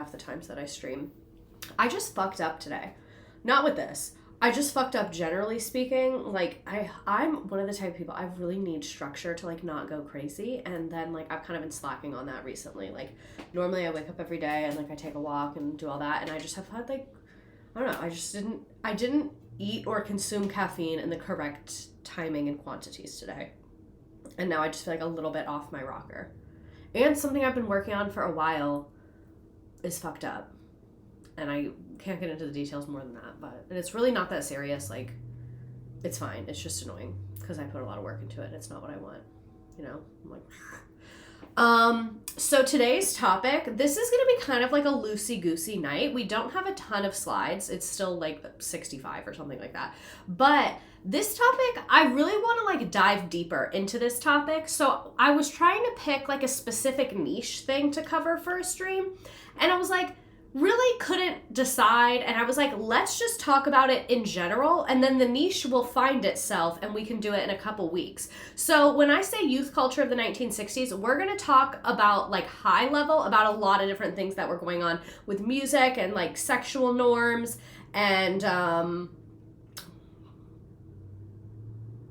half the times that I stream. I just fucked up today. Not with this. I just fucked up generally speaking. Like, I'm one of the type of people, I really need structure to, like, not go crazy. And then, like, I've kind of been slacking on that recently. Like, normally I wake up every day and, like, I take a walk and do all that. And I just have had, like, I don't know. I didn't eat or consume caffeine in the correct timing and quantities today. And now I just feel like a little bit off my rocker. And something I've been working on for a while is fucked up. And I can't get into the details more than that, but it's really not that serious. Like, it's fine. It's just annoying because I put a lot of work into it and it's not what I want. You know? I'm like, so today's topic, this is going to be kind of like a loosey-goosey night. We don't have a ton of slides. It's still like 65 or something like that. But this topic, I really want to like dive deeper into this topic. So I was trying to pick like a specific niche thing to cover for a stream. And I was like, really couldn't decide, and I was like, let's just talk about it in general, and then the niche will find itself and we can do it in a couple weeks. So when I say youth culture of the 1960s, we're going to talk about like high level about a lot of different things that were going on with music and like sexual norms and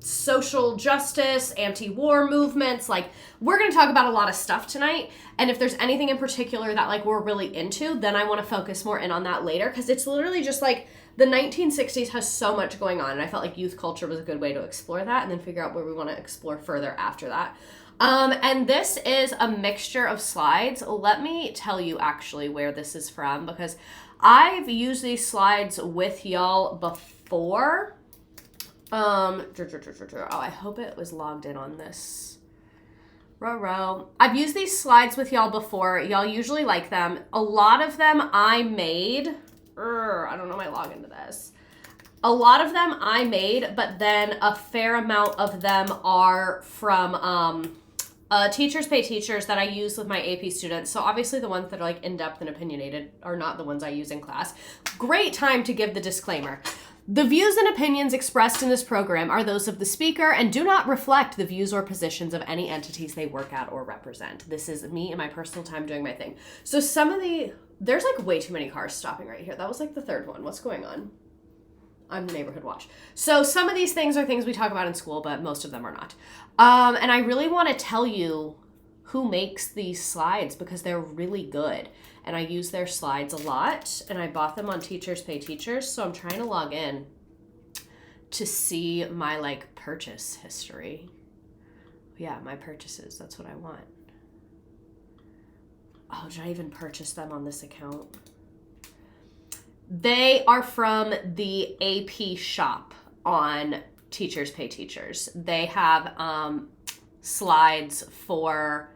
social justice, anti-war movements. Like, we're going to talk about a lot of stuff tonight. And if there's anything in particular that like we're really into, then I want to focus more in on that later, because it's literally just like the 1960s has so much going on. And I felt like youth culture was a good way to explore that and then figure out where we want to explore further after that. And this is a mixture of slides. Let me tell you actually where this is from, because I've used these slides with y'all before. Oh, I hope it was logged in on this. I've used these slides with y'all before. Y'all usually like them. A lot of them I made. I don't know my login to this. A lot of them I made, but then a fair amount of them are from Teachers Pay Teachers that I use with my AP students. So obviously the ones that are like in-depth and opinionated are not the ones I use in class. Great time to give the disclaimer. The views and opinions expressed in this program are those of the speaker and do not reflect the views or positions of any entities they work at or represent. This is me in my personal time doing my thing. So there's like way too many cars stopping right here. That was like the third one. What's going on? I'm the neighborhood watch. So some of these things are things we talk about in school, but most of them are not. And I really want to tell you who makes these slides because they're really good. And I use their slides a lot, and I bought them on Teachers Pay Teachers, so I'm trying to log in to see my, like, purchase history. Yeah, my purchases, that's what I want. Oh, did I even purchase them on this account? They are from the AP shop on Teachers Pay Teachers. They have slides for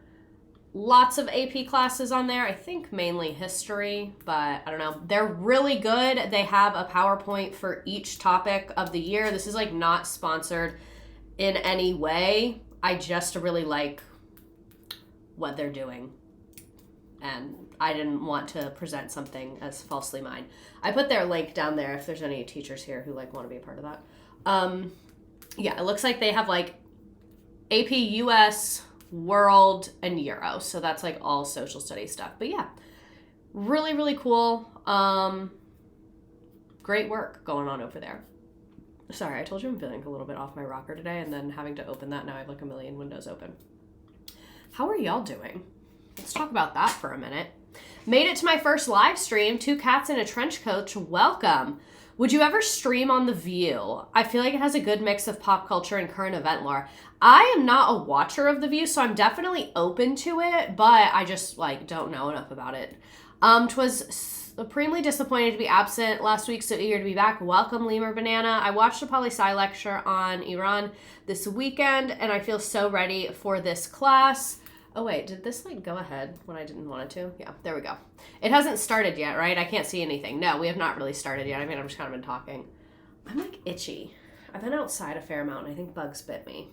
lots of AP classes on there. I think mainly history, but I don't know. They're really good. They have a PowerPoint for each topic of the year. This is like not sponsored in any way. I just really like what they're doing. And I didn't want to present something as falsely mine. I put their link down there if there's any teachers here who like want to be a part of that. Yeah, it looks like they have like AP US, World, and Euro. So that's like all social studies stuff. But yeah, really, really cool. Great work going on over there. Sorry, I told you I'm feeling a little bit off my rocker today, and then having to open that, now I have like a million windows open. How are y'all doing? Let's talk about that for a minute. Made it to my first live stream. 2 cats in a trench coat. Welcome. Would you ever stream on The View? I feel like it has a good mix of pop culture and current event lore. I am not a watcher of The View, so I'm definitely open to it, but I just like don't know enough about it. 'Twas supremely disappointed to be absent last week, so eager to be back. Welcome, Lemur Banana. I watched a poli-sci lecture on Iran this weekend, and I feel so ready for this class. Oh wait, did this like go ahead when I didn't want it to? Yeah, there we go. It hasn't started yet, right? I can't see anything. No, we have not really started yet. I mean, I've just kind of been talking. I'm like itchy. I've been outside a fair amount and I think bugs bit me.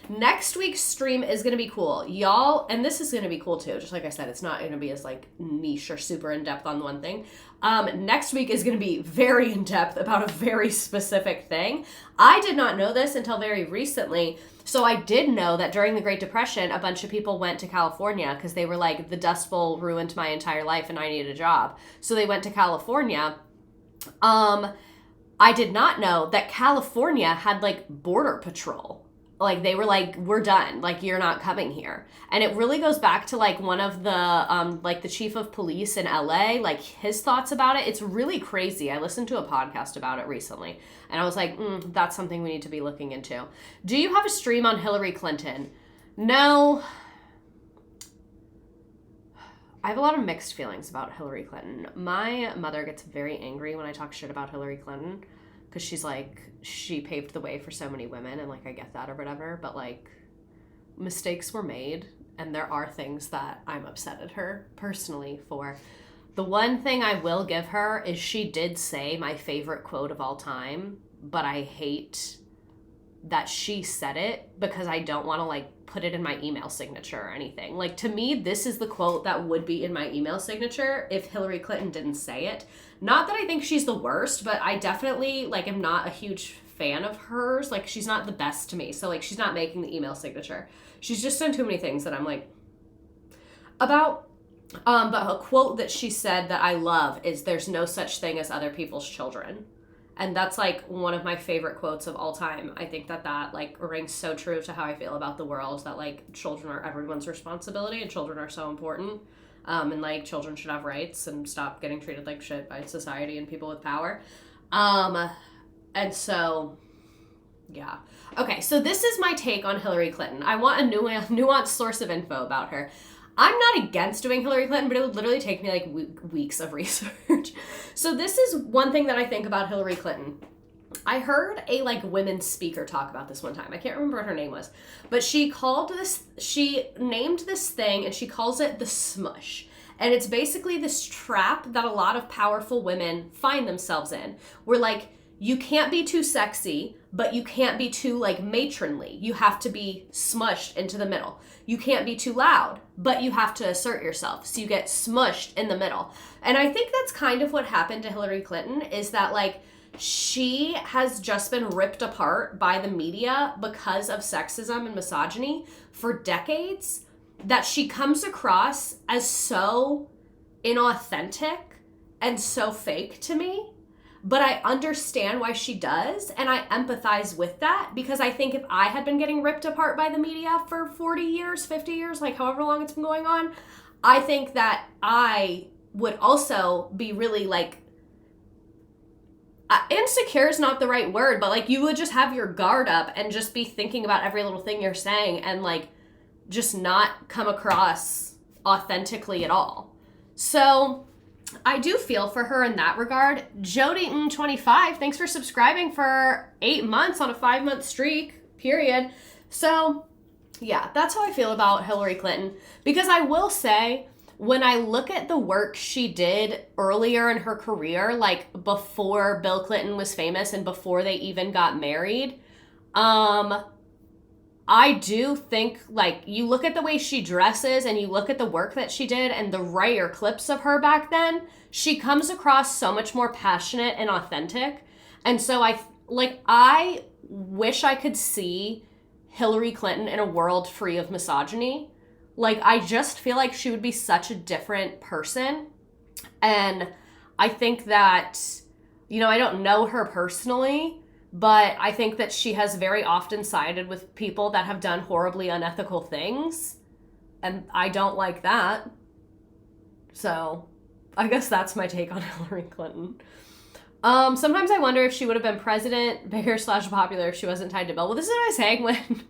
Next week's stream is going to be cool. Y'all, and this is going to be cool too. Just like I said, it's not going to be as like niche or super in-depth on one thing. Next week is going to be very in-depth about a very specific thing. I did not know this until very recently. So I did know that during the Great Depression, a bunch of people went to California because they were like, the Dust Bowl ruined my entire life and I needed a job. So they went to California. I did not know that California had like border patrol. Like they were like, we're done. Like you're not coming here. And it really goes back to like one of the like the chief of police in LA, like his thoughts about it. It's really crazy. I listened to a podcast about it recently and I was like, that's something we need to be looking into. Do you have a stream on Hillary Clinton? No. I have a lot of mixed feelings about Hillary Clinton. My mother gets very angry when I talk shit about Hillary Clinton because she's like, she paved the way for so many women and like I get that or whatever, but like mistakes were made and there are things that I'm upset at her personally for. The one thing I will give her is she did say my favorite quote of all time, but I hate that she said it because I don't want to like put it in my email signature or anything. Like to me, this is the quote that would be in my email signature if Hillary Clinton didn't say it. Not that I think she's the worst, but I definitely like am not a huge fan of hers. Like she's not the best to me. So like she's not making the email signature. She's just done too many things that I'm like about. But a quote that she said that I love is there's no such thing as other people's children. And that's like one of my favorite quotes of all time. I think that like rings so true to how I feel about the world, that like children are everyone's responsibility and children are so important. And like children should have rights and stop getting treated like shit by society and people with power. And so, yeah. Okay, so this is my take on Hillary Clinton. I want a nuanced source of info about her. I'm not against doing Hillary Clinton, but it would literally take me like weeks of research. So this is one thing that I think about Hillary Clinton. I heard a like women's speaker talk about this one time. I can't remember what her name was, but she named this thing and she calls it the smush. And it's basically this trap that a lot of powerful women find themselves in, where like you can't be too sexy, but you can't be too like matronly. You have to be smushed into the middle. You can't be too loud, but you have to assert yourself. So you get smushed in the middle. And I think that's kind of what happened to Hillary Clinton, is that like she has just been ripped apart by the media because of sexism and misogyny for decades, that she comes across as so inauthentic and so fake to me. But I understand why she does, and I empathize with that, because I think if I had been getting ripped apart by the media for 40 years, 50 years, like however long it's been going on, I think that I would also be really like, insecure is not the right word, but like you would just have your guard up and just be thinking about every little thing you're saying and like just not come across authentically at all. So I do feel for her in that regard. Jody25, thanks for subscribing for 8 months on a 5-month streak, period. So yeah, that's how I feel about Hillary Clinton. Because I will say, when I look at the work she did earlier in her career, like before Bill Clinton was famous and before they even got married, I do think, like, you look at the way she dresses and you look at the work that she did and the rare clips of her back then, she comes across so much more passionate and authentic. And so I wish I could see Hillary Clinton in a world free of misogyny. Like, I just feel like she would be such a different person. And I think that, you know, I don't know her personally, but I think that she has very often sided with people that have done horribly unethical things. And I don't like that. So I guess that's my take on Hillary Clinton. Sometimes I wonder if she would have been president, bigger / popular, if she wasn't tied to Bill. Well, this is what I was saying when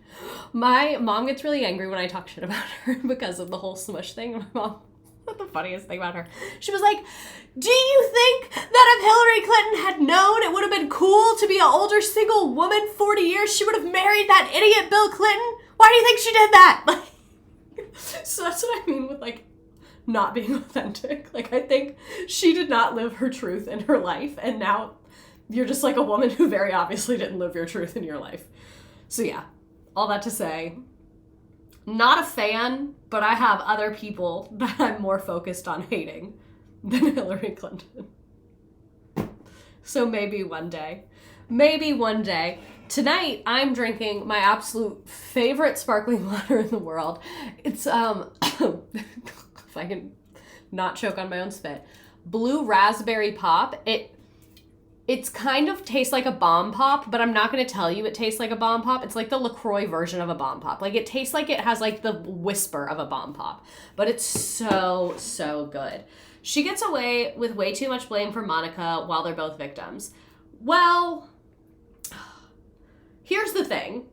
my mom gets really angry when I talk shit about her because of the whole smush thing. My mom, that's the funniest thing about her. She was like, do you think that if Hillary Clinton had known it would have been cool to be an older single woman 40 years, she would have married that idiot Bill Clinton? Why do you think she did that? Like, so that's what I mean with, like, not being authentic. Like, I think she did not live her truth in her life, and now you're just like a woman who very obviously didn't live your truth in your life. So yeah, all that to say, not a fan, but I have other people that I'm more focused on hating than Hillary Clinton. So maybe one day. Maybe one day. Tonight, I'm drinking my absolute favorite sparkling water in the world. It's, if I can not choke on my own spit, Blue Raspberry Pop. It's kind of tastes like a bomb pop, but I'm not going to tell you it tastes like a bomb pop. It's like the LaCroix version of a bomb pop. Like, it tastes like it has, like, the whisper of a bomb pop. But it's so, so good. She gets away with way too much blame for Monica while they're both victims. Well, here's the thing.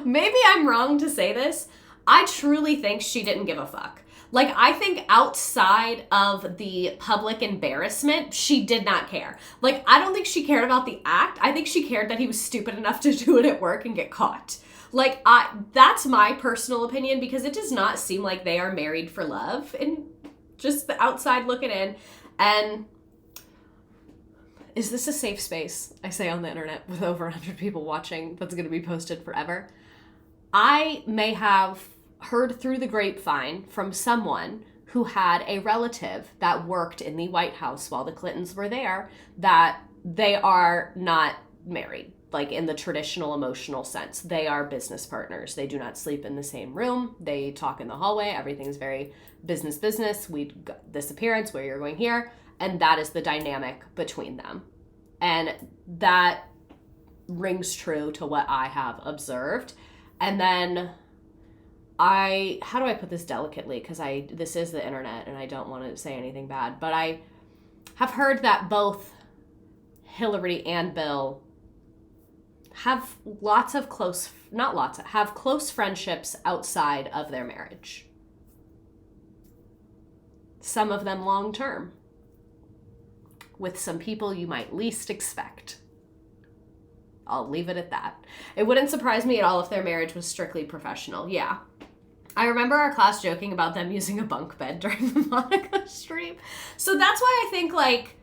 Maybe I'm wrong to say this. I truly think she didn't give a fuck. Like, I think outside of the public embarrassment, she did not care. Like, I don't think she cared about the act. I think she cared that he was stupid enough to do it at work and get caught. Like, that's my personal opinion, because it does not seem like they are married for love, and just the outside looking in. And is this a safe space, I say on the internet, with over 100 people watching, that's going to be posted forever? I may have heard through the grapevine from someone who had a relative that worked in the White House while the Clintons were there that they are not married, like in the traditional emotional sense. They are business partners. They do not sleep in the same room. They talk in the hallway. Everything's very business. We got this appearance, where you're going here. And that is the dynamic between them. And that rings true to what I have observed. And then how do I put this delicately? Because this is the internet and I don't want to say anything bad. But I have heard that both Hillary and Bill have have close friendships outside of their marriage. Some of them long term, with some people you might least expect. I'll leave it at that. It wouldn't surprise me at all if their marriage was strictly professional. Yeah. I remember our class joking about them using a bunk bed during the Monica stream. So that's why I think, like,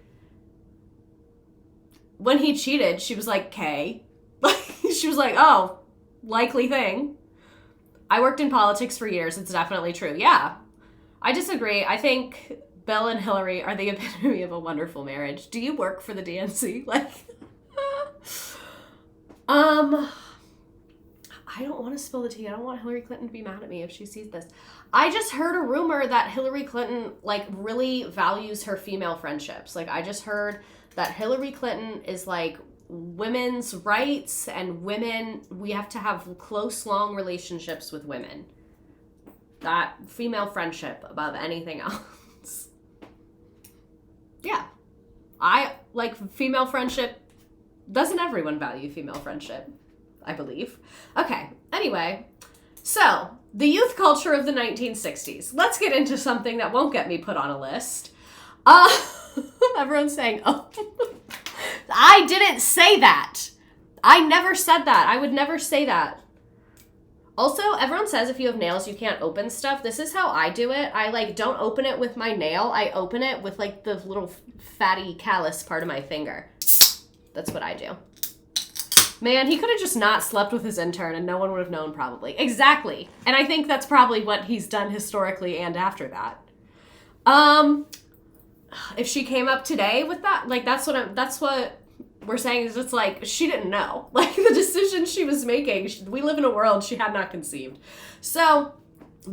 when he cheated, she was like, "Kay." She was like, "Oh, likely thing. I worked in politics for years. It's definitely true." Yeah. I disagree. I think Bill and Hillary are the epitome of a wonderful marriage. Do you work for the DNC? Like, I don't want to spill the tea. I don't want Hillary Clinton to be mad at me if she sees this. I just heard a rumor that Hillary Clinton, like, really values her female friendships. Like, I just heard that Hillary Clinton is, like, women's rights and women, we have to have close, long relationships with women. That female friendship above anything else. Yeah. I like female friendship. Doesn't everyone value female friendship? I believe. Okay. Anyway, so the youth culture of the 1960s. Let's get into something that won't get me put on a list. Everyone's saying, "Oh, I didn't say that. I never said that. I would never say that." Also, everyone says if you have nails, you can't open stuff. This is how I do it. I, like, don't open it with my nail. I open it with, like, the little fatty callus part of my finger. That's what I do. Man, he could have just not slept with his intern and no one would have known, probably. Exactly. And I think that's probably what he's done historically and after that. If she came up today with that, like, that's what we're saying, is it's like, she didn't know. Like, the decision she was making, we live in a world she had not conceived. So,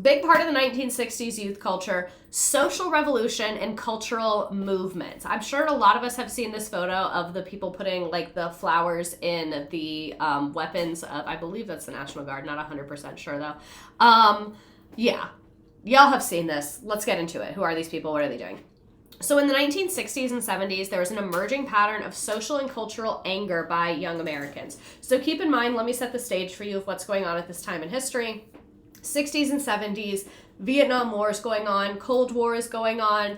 big part of the 1960s youth culture, social revolution and cultural movements. I'm sure a lot of us have seen this photo of the people putting, like, the flowers in the weapons of, I believe that's the National Guard, not 100% sure though. Yeah, y'all have seen this. Let's get into it. Who are these people? What are they doing? So in the 1960s and 70s, there was an emerging pattern of social and cultural anger by young Americans. So keep in mind, let me set the stage for you of what's going on at this time in history. 60s and 70s, Vietnam War is going on, Cold War is going on.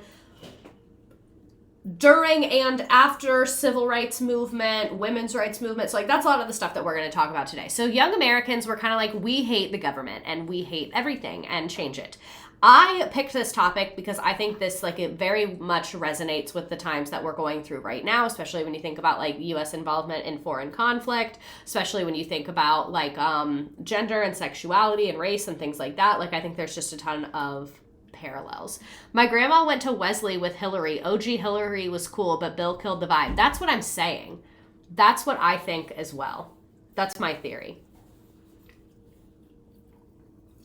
During and after civil rights movement, women's rights movement. So, like, that's a lot of the stuff that we're going to talk about today. So young Americans were kind of like, we hate the government and we hate everything and change it. I picked this topic because I think this, like, it very much resonates with the times that we're going through right now, especially when you think about, like, U.S. involvement in foreign conflict, especially when you think about, like, gender and sexuality and race and things like that. Like, I think there's just a ton of parallels. My grandma went to Wesley with Hillary. OG Hillary was cool, but Bill killed the vibe. That's what I'm saying. That's what I think as well. That's my theory.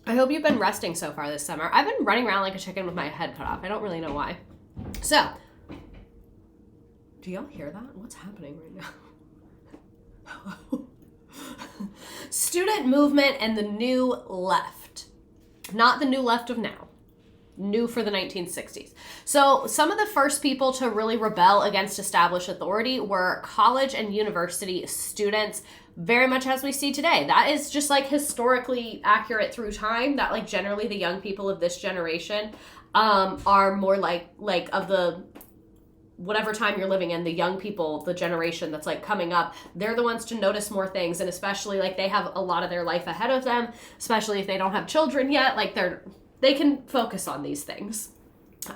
I hope you've been resting so far this summer. I've been running around like a chicken with my head cut off. I don't really know why. So, do y'all hear that? What's happening right now? Hello? Student movement and the new left. Not the new left of now. New for the 1960s. So some of the first people to really rebel against established authority were college and university students, very much as we see today. That is just like historically accurate through time, that like generally the young people of this generation are more like of the whatever time you're living in, the young people, the generation that's like coming up, they're the ones to notice more things. And especially like they have a lot of their life ahead of them, especially if they don't have children yet, like they can focus on these things.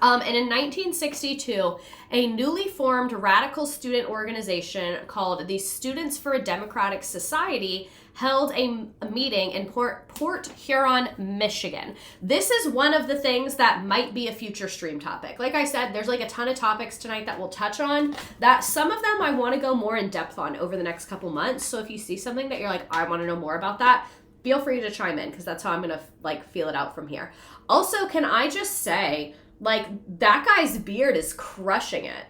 And in 1962, a newly formed radical student organization called the Students for a Democratic Society held a meeting in Port Huron, Michigan. This is one of the things that might be a future stream topic. Like I said, there's like a ton of topics tonight that we'll touch on, that some of them I want to go more in depth on over the next couple months. So if you see something that you're like, I want to know more about that, feel free to chime in, because that's how I'm going to like feel it out from here. Also, can I just say, like, that guy's beard is crushing it.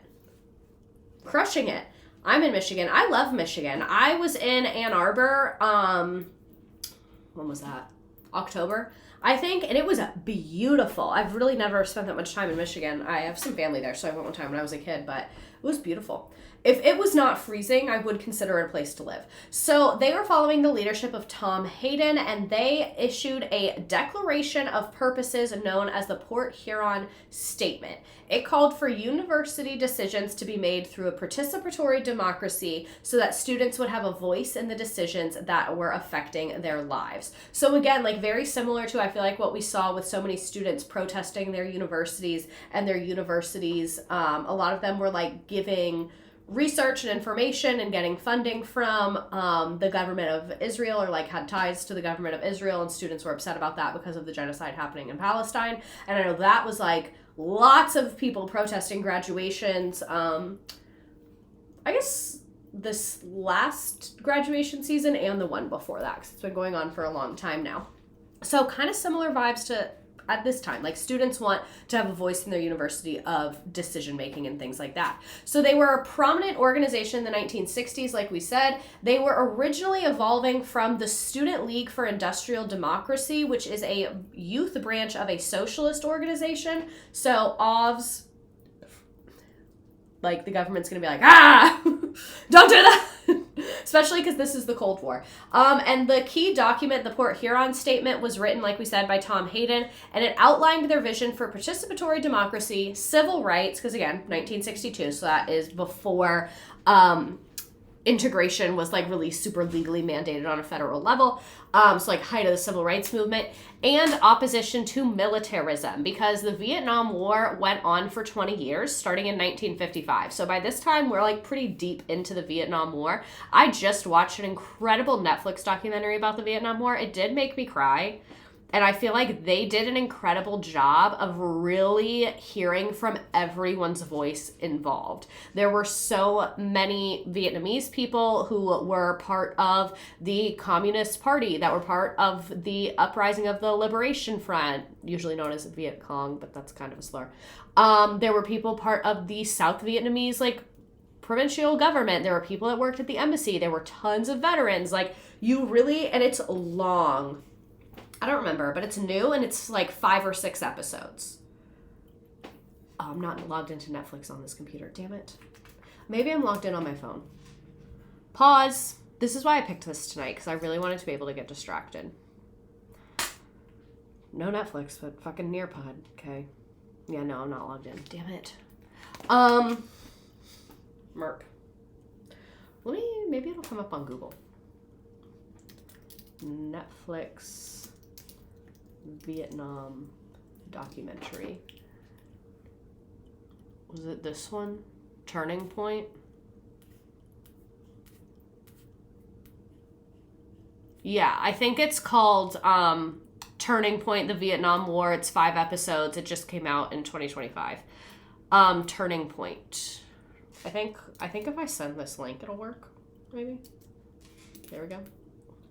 Crushing it. I'm in Michigan. I love Michigan. I was in Ann Arbor, when was that? October, I think, and it was beautiful. I've really never spent that much time in Michigan. I have some family there, so I went one time when I was a kid, but it was beautiful. If it was not freezing, I would consider it a place to live. So they were following the leadership of Tom Hayden, and they issued a declaration of purposes known as the Port Huron Statement. It called for university decisions to be made through a participatory democracy so that students would have a voice in the decisions that were affecting their lives. So again, like very similar to, I feel like, what we saw with so many students protesting their universities, and their universities, a lot of them were like giving research and information and getting funding from the government of Israel, or like had ties to the government of Israel, and students were upset about that because of the genocide happening in Palestine. And I know that was like lots of people protesting graduations. I guess this last graduation season and the one before that, because it's been going on for a long time now. So kind of similar vibes to at this time, like students want to have a voice in their university of decision making and things like that. So they were a prominent organization in the 1960s, like we said. They were originally evolving from the Student League for Industrial Democracy, which is a youth branch of a socialist organization. So OVs, like the government's gonna be like, don't do that. Especially because this is the Cold War. And the key document, the Port Huron Statement, was written, like we said, by Tom Hayden, and it outlined their vision for participatory democracy, civil rights, because again, 1962, so that is before integration was like really super legally mandated on a federal level. So like height of the civil rights movement, and opposition to militarism, because the Vietnam War went on for 20 years, starting in 1955. So by this time, we're like pretty deep into the Vietnam War. I just watched an incredible Netflix documentary about the Vietnam War. It did make me cry. And I feel like they did an incredible job of really hearing from everyone's voice involved. There were so many Vietnamese people who were part of the Communist Party, that were part of the uprising of the Liberation Front, usually known as Viet Cong, but that's kind of a slur. There were people part of the South Vietnamese, like, provincial government. There were people that worked at the embassy. There were tons of veterans. Like, you really, and it's long. I don't remember, but it's new, and it's like 5 or 6 episodes. Oh, I'm not logged into Netflix on this computer. Damn it. Maybe I'm logged in on my phone. Pause. This is why I picked this tonight, because I really wanted to be able to get distracted. No Netflix, but fucking Nearpod. Okay. Yeah, no, I'm not logged in. Damn it. Merc. Maybe it'll come up on Google. Netflix Vietnam documentary. Was it this one? Turning Point? Yeah, I think it's called Turning Point, the Vietnam War. It's 5 episodes. It just came out in 2025. Turning Point. I think if I send this link, it'll work. Maybe. There we go.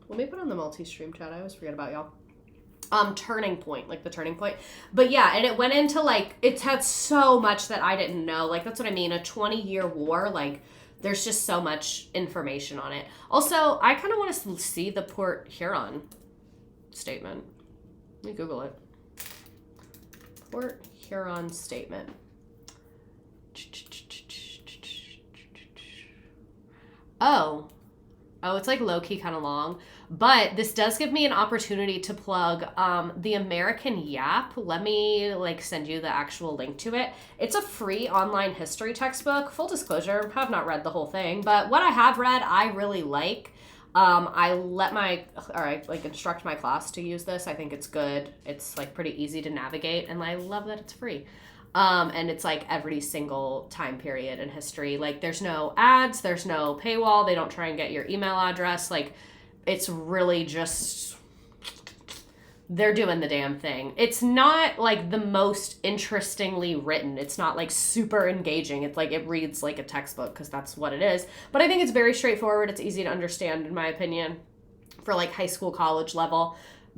Let me put on the multi-stream chat. I always forget about y'all. Turning Point, like the turning point. But yeah, and it went into like, it had so much that I didn't know. Like, that's what I mean. A 20-year war, like, there's just so much information on it. Also, I kind of want to see the Port Huron statement. Let me Google it. Port Huron statement. Oh, it's like low-key kind of long. But this does give me an opportunity to plug the American Yap. Let me like send you the actual link to it. It's a free online history textbook. Full disclosure, have not read the whole thing, but what I have read, I really like. I instruct my class to use this. I think it's good. It's like pretty easy to navigate, and I love that it's free. And it's like every single time period in history. Like, there's no ads, there's no paywall. They don't try and get your email address. Like, it's really just, they're doing the damn thing. It's not like the most interestingly written. It's not like super engaging. It's like, it reads like a textbook because that's what it is. But I think it's very straightforward. It's easy to understand, in my opinion, for like high school, college level.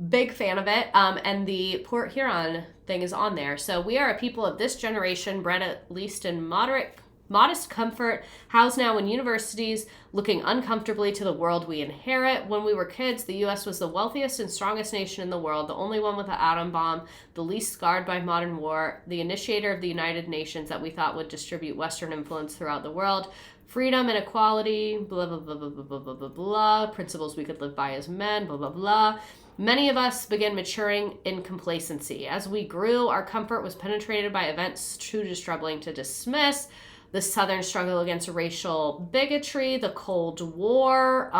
Big fan of it. And the Port Huron thing is on there. So we are a people of this generation, bred at least in modest comfort, housed now in universities, looking uncomfortably to the world we inherit. When we were kids, the U.S. was the wealthiest and strongest nation in the world, the only one with an atom bomb, the least scarred by modern war, the initiator of the United Nations that we thought would distribute Western influence throughout the world. Freedom and equality, blah, blah, blah, blah, blah, blah, blah, blah, principles we could live by as men, blah, blah, blah. Many of us began maturing in complacency. As we grew, our comfort was penetrated by events too troubling to dismiss. The Southern struggle against racial bigotry, the Cold War,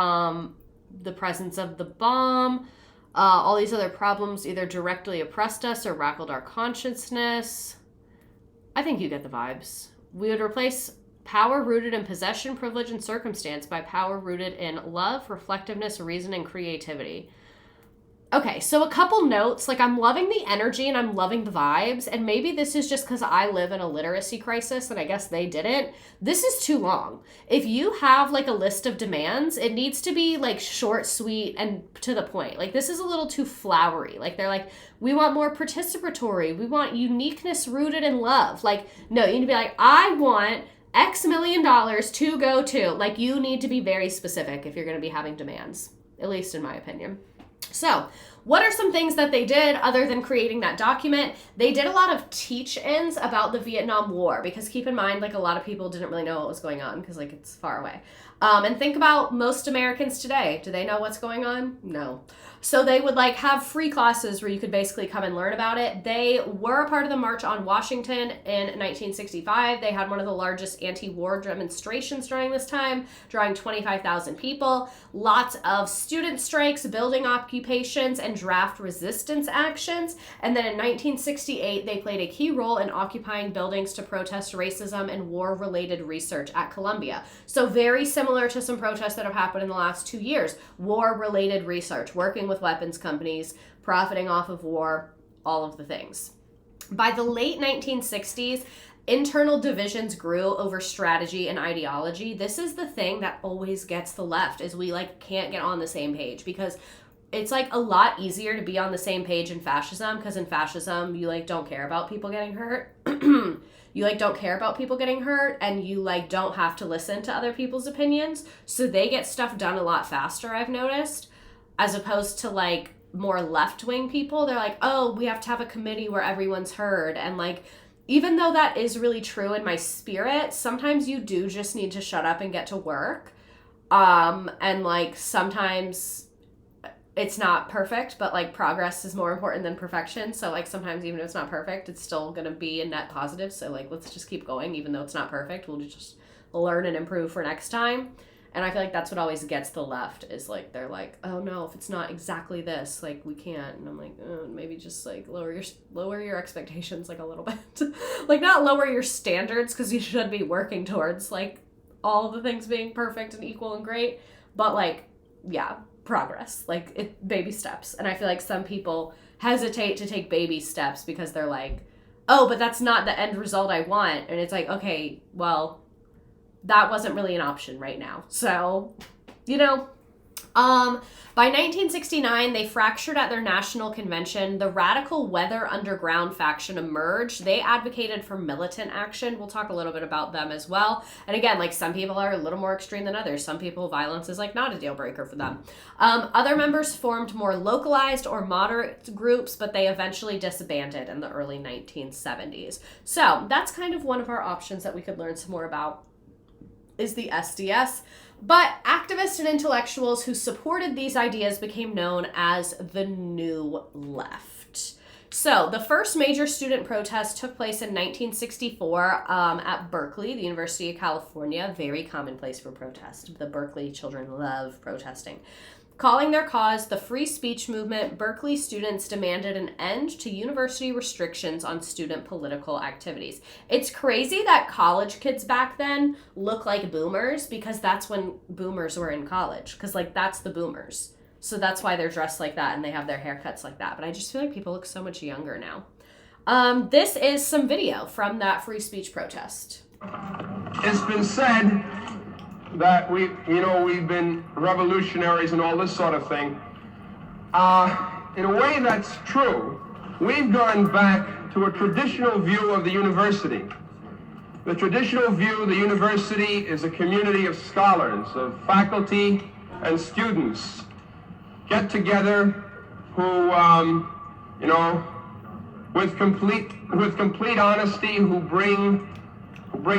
the presence of the bomb, all these other problems either directly oppressed us or rackled our consciousness. I think you get the vibes. We would replace power rooted in possession, privilege, and circumstance by power rooted in love, reflectiveness, reason, and creativity. Okay, so a couple notes. Like, I'm loving the energy and I'm loving the vibes, and maybe this is just because I live in a literacy crisis and I guess they didn't. This is too long. If you have like a list of demands, it needs to be like short, sweet, and to the point. Like, this is a little too flowery. Like, they're like, we want more participatory. We want uniqueness rooted in love. Like, no, you need to be like, I want X million dollars to go to. Like, you need to be very specific if you're going to be having demands, at least in my opinion. So, what are some things that they did other than creating that document? They did a lot of teach-ins about the Vietnam War, because keep in mind, like, a lot of people didn't really know what was going on because, like, it's far away. And think about most Americans today. Do they know what's going on? No. So they would like have free classes where you could basically come and learn about it. They were a part of the March on Washington in 1965. They had one of the largest anti-war demonstrations during this time, drawing 25,000 people. Lots of student strikes, building occupations, and draft resistance actions. And then in 1968, they played a key role in occupying buildings to protest racism and war-related research at Columbia. So very similar to some protests that have happened in the last 2 years. War-related research, working with weapons companies, profiting off of war, all of the things. By the late 1960s, internal divisions grew over strategy and ideology. This is the thing that always gets the left, is we like can't get on the same page, because it's like a lot easier to be on the same page in fascism, because in fascism you like don't care about people getting hurt. You like don't care about people getting hurt, and you like don't have to listen to other people's opinions, so they get stuff done a lot faster, I've noticed, as opposed to like more left-wing people. They're like, oh, we have to have a committee where everyone's heard, and like, even though that is really true in my spirit, sometimes you do just need to shut up and get to work. And like sometimes it's not perfect, but like progress is more important than perfection. So like sometimes even if it's not perfect, it's still going to be a net positive. So like, let's just keep going. Even though it's not perfect, we'll just learn and improve for next time. And I feel like that's what always gets the left, is like, they're like, oh no, if it's not exactly this, like, we can't. And I'm like, maybe just like lower your expectations like a little bit. Like, not lower your standards, because you should be working towards like all the things being perfect and equal and great. But like, yeah, progress, like baby steps. And I feel like some people hesitate to take baby steps because they're like, oh, but that's not the end result I want. And it's like, okay, well, that wasn't really an option right now. So, you know, by 1969, they fractured at their national convention. The radical Weather Underground faction emerged. They advocated for militant action. We'll talk a little bit about them as well. And again, like, some people are a little more extreme than others. Some people, violence is like not a deal breaker for them. Other members formed more localized or moderate groups, but they eventually disbanded in the early 1970s. So that's kind of one of our options that we could learn some more about, is the SDS. But activists and intellectuals who supported these ideas became known as the New Left. So the first major student protest took place in 1964 at Berkeley, the University of California. Very common place for protest. The Berkeley children love protesting. Calling their cause the free speech movement, Berkeley students demanded an end to university restrictions on student political activities. It's crazy that college kids back then look like boomers, because that's when boomers were in college, because like that's the boomers. So that's why they're dressed like that and they have their haircuts like that. But I just feel like people look so much younger now. This is some video from that free speech protest. It's been said that we've been revolutionaries and all this sort of thing. In a way, that's true. We've gone back to a traditional view of the university. The traditional view of the university is a community of scholars, of faculty and students get together who, with complete honesty, who bring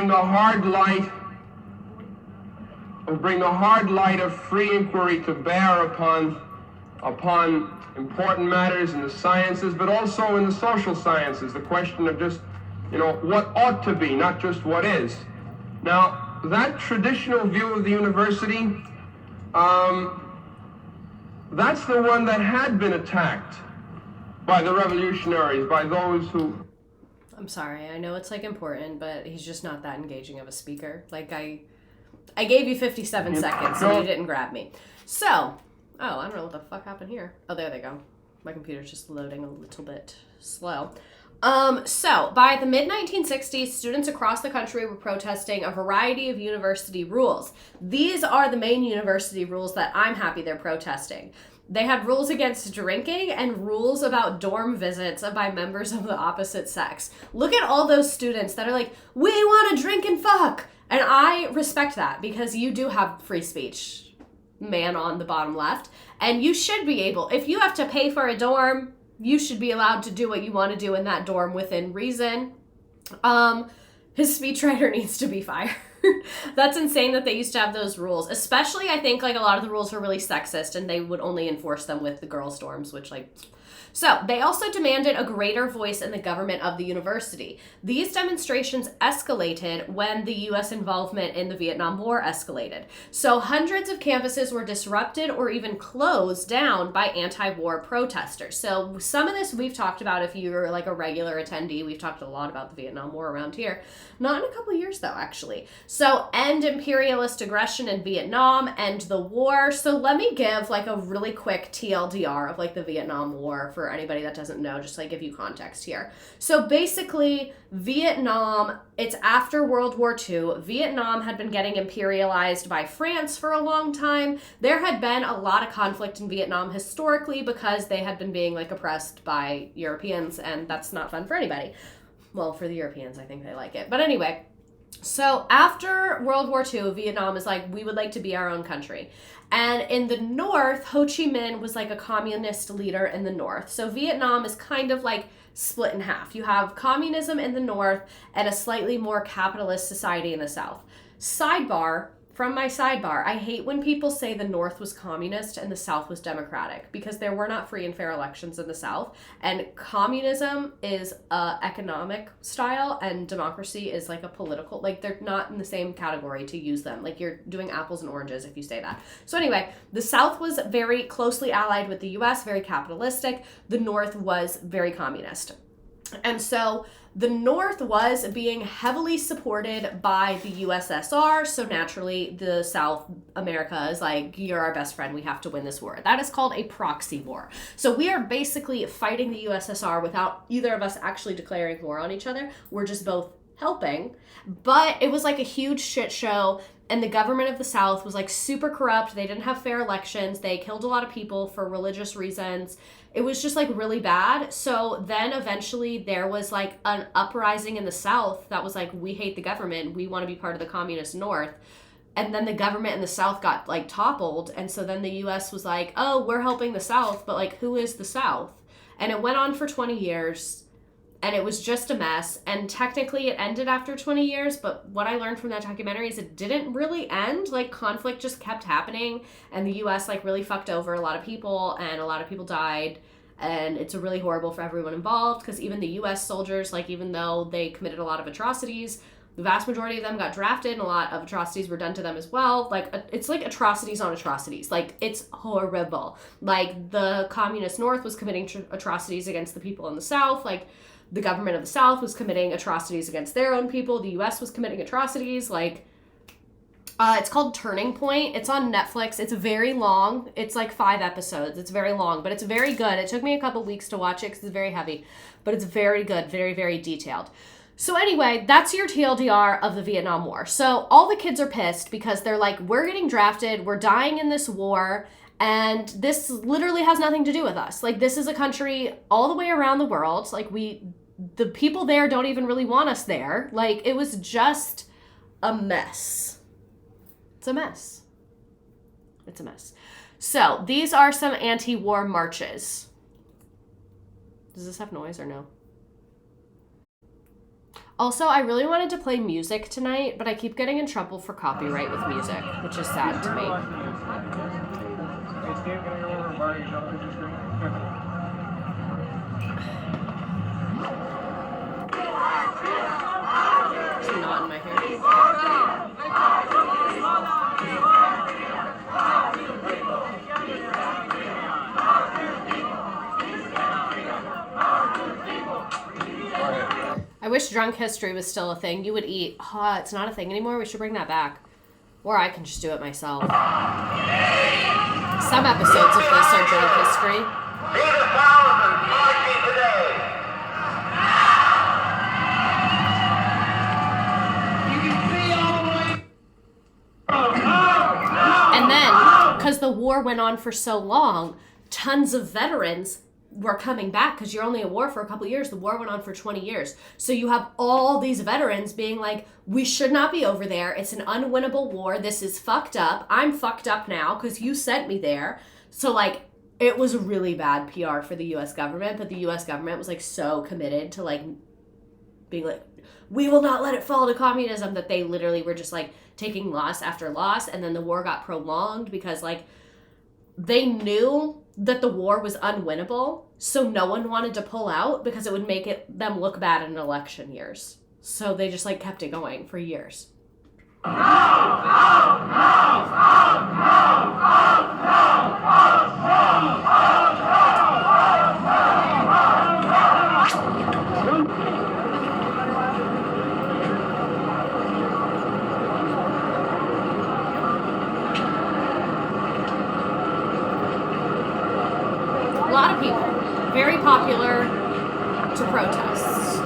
the hard light of free inquiry to bear upon important matters in the sciences, but also in the social sciences, the question of just, what ought to be, not just what is. Now, that traditional view of the university, that's the one that had been attacked by the revolutionaries, by those who... I'm sorry, I know it's like important, but he's just not that engaging of a speaker. Like, I gave you 57 seconds, so you didn't grab me. So, I don't know what the fuck happened here. Oh, there they go. My computer's just loading a little bit slow. So, by the mid-1960s, students across the country were protesting a variety of university rules. These are the main university rules that I'm happy they're protesting. They had rules against drinking and rules about dorm visits by members of the opposite sex. Look at all those students that are like, we want to drink and fuck. And I respect that, because you do have free speech, man on the bottom left. And you should be able, if you have to pay for a dorm, you should be allowed to do what you want to do in that dorm within reason. His speechwriter needs to be fired. That's insane that they used to have those rules. Especially, I think, like, a lot of the rules were really sexist, and they would only enforce them with the girls' dorms, which, like... So, they also demanded a greater voice in the government of the university. These demonstrations escalated when the U.S. involvement in the Vietnam War escalated. So, hundreds of campuses were disrupted or even closed down by anti-war protesters. So, some of this we've talked about if you're like a regular attendee. We've talked a lot about the Vietnam War around here. Not in a couple years, though, actually. So, end imperialist aggression in Vietnam, end the war. So, let me give like a really quick TLDR of like the Vietnam War for anybody that doesn't know, just like give you context here. So basically, Vietnam, it's after World War II. Vietnam had been getting imperialized by France for a long time. There had been a lot of conflict in Vietnam historically because they had been being like oppressed by Europeans, and that's not fun for anybody. Well, for the Europeans, I think they like it. But anyway, so after World War II, Vietnam is like, we would like to be our own country. And in the north, Ho Chi Minh was like a communist leader in the north. So Vietnam is kind of like split in half. You have communism in the north and a slightly more capitalist society in the south. Sidebar, from my sidebar, I hate when people say the North was communist and the South was democratic, because there were not free and fair elections in the South. And communism is a economic style and democracy is like a political, like they're not in the same category to use them. Like you're doing apples and oranges if you say that. So anyway, the South was very closely allied with the US, very capitalistic. The North was very communist. And so the North was being heavily supported by the USSR, so naturally the South America is like, you're our best friend, we have to win this war. That is called a proxy war. So we are basically fighting the USSR without either of us actually declaring war on each other. We're just both helping. But it was like a huge shit show, and the government of the South was like super corrupt. They didn't have fair elections. They killed a lot of people for religious reasons. It was just like really bad. So then eventually there was like an uprising in the South that was like, we hate the government. We want to be part of the communist North. And then the government in the South got like toppled. And so then the US was like, oh, we're helping the South, but like, who is the South? And it went on for 20 years. And it was just a mess. And technically it ended after 20 years. But what I learned from that documentary is it didn't really end. Like conflict just kept happening. And the US like really fucked over a lot of people. And a lot of people died. And it's really horrible for everyone involved. Because even the US soldiers, like even though they committed a lot of atrocities, the vast majority of them got drafted. And a lot of atrocities were done to them as well. Like it's like atrocities on atrocities. Like it's horrible. Like the communist North was committing atrocities against the people in the South. Like the government of the South was committing atrocities against their own people. The US was committing atrocities. Like, it's called Turning Point. It's on Netflix. It's very long. It's like 5 episodes. It's very long, but it's very good. It took me a couple weeks to watch it because it's very heavy, but it's very good. Very, very detailed. So anyway, that's your TLDR of the Vietnam War. So all the kids are pissed because they're like, we're getting drafted. We're dying in this war. And this literally has nothing to do with us. Like, this is a country all the way around the world. Like, the people there don't even really want us there. Like, it was just a mess. It's a mess. It's a mess. So, these are some anti-war marches. Does this have noise or no? Also, I really wanted to play music tonight, but I keep getting in trouble for copyright with music, which is sad to me. It's not in my hair. I wish drunk history was still a thing. You would eat. Oh, it's not a thing anymore. We should bring that back. Or I can just do it myself. Some episodes of this are drunk history. And then, because the war went on for so long, tons of veterans were coming back because you're only at war for a couple years. The war went on for 20 years. So you have all these veterans being like, we should not be over there. It's an unwinnable war. This is fucked up. I'm fucked up now because you sent me there. So like, it was really bad PR for the US government, but the US government was like so committed to like being like, we will not let it fall to communism, that they literally were just like taking loss after loss. And then the war got prolonged because like they knew that the war was unwinnable, so no one wanted to pull out because it would make them look bad in election years. So they just like kept it going for years. A lot of people, very popular to protests.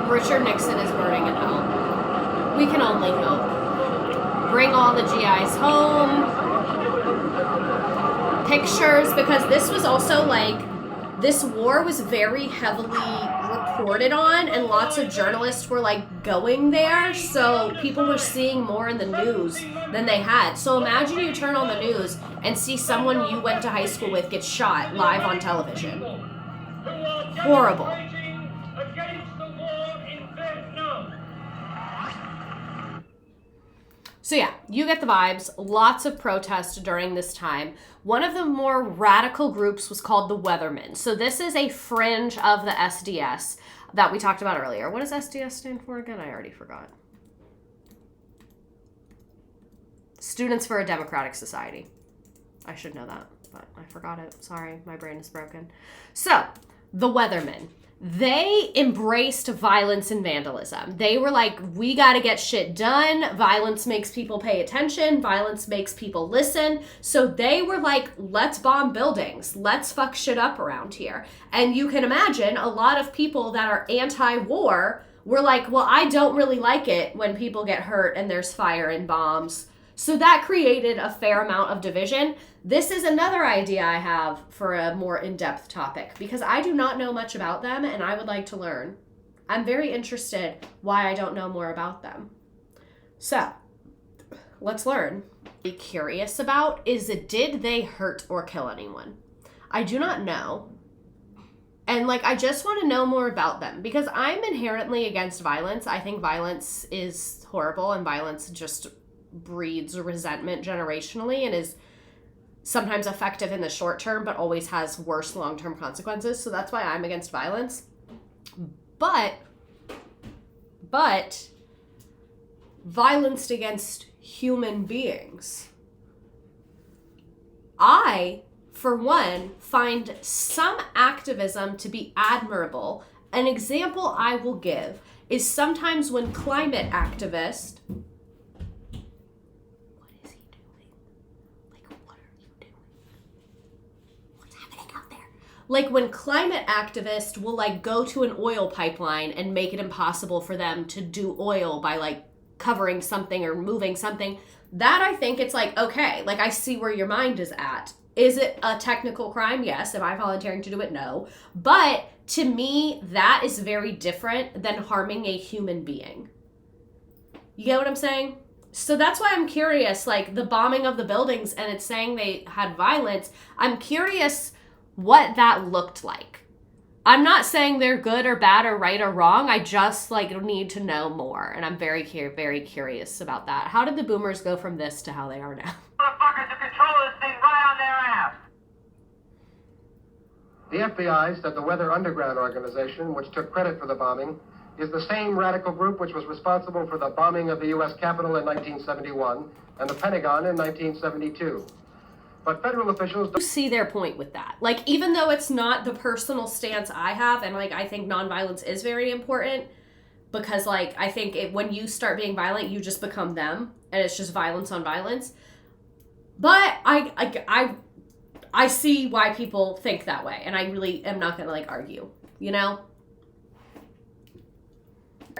Richard Nixon is burning in hell. We can only hope. Bring all the GIs home. Pictures, because this was also like, this war was very heavily reported on, and lots of journalists were like going there, so people were seeing more in the news than they had. So imagine you turn on the news and see someone you went to high school with get shot live on television. horrible. Against the war in Vietnam. So yeah, you get the vibes. Lots of protest during this time. One of the more radical groups was called the Weathermen. So this is a fringe of the SDS that we talked about earlier. What does SDS stand for again? I already forgot. Students for a Democratic Society. I should know that, but I forgot it. Sorry, my brain is broken. So, the Weathermen. They embraced violence and vandalism. They were like, we got to get shit done. Violence makes people pay attention. Violence makes people listen. So they were like, let's bomb buildings. Let's fuck shit up around here. And you can imagine a lot of people that are anti-war were like, well, I don't really like it when people get hurt and there's fire and bombs. So that created a fair amount of division. This is another idea I have for a more in-depth topic because I do not know much about them and I would like to learn. I'm very interested why I don't know more about them. So, let's learn. Be curious about is did they hurt or kill anyone? I do not know. And I just want to know more about them because I'm inherently against violence. I think violence is horrible and violence just breeds resentment generationally and is sometimes effective in the short term, but always has worse long-term consequences. So that's why I'm against violence. But violence against human beings. I, for one, find some activism to be admirable. An example I will give is sometimes when climate activists when climate activists will go to an oil pipeline and make it impossible for them to do oil by covering something or moving something, that I think it's okay, I see where your mind is at. Is it a technical crime? Yes. Am I volunteering to do it? No. But to me, that is very different than harming a human being. You get what I'm saying? So that's why I'm curious, the bombing of the buildings and it's saying they had violence. I'm curious what that looked like. I'm not saying they're good or bad or right or wrong. I just need to know more. And I'm very curious about that. How did the boomers go from this to how they are now? Motherfuckers to control this thing right on their ass. The FBI said the Weather Underground organization, which took credit for the bombing, is the same radical group which was responsible for the bombing of the U.S. Capitol in 1971 and the Pentagon in 1972. But federal officials don't see their point with that. Even though it's not the personal stance I have, and I think nonviolence is very important because I think when you start being violent, you just become them and it's just violence on violence. But I see why people think that way, and I really am not gonna argue,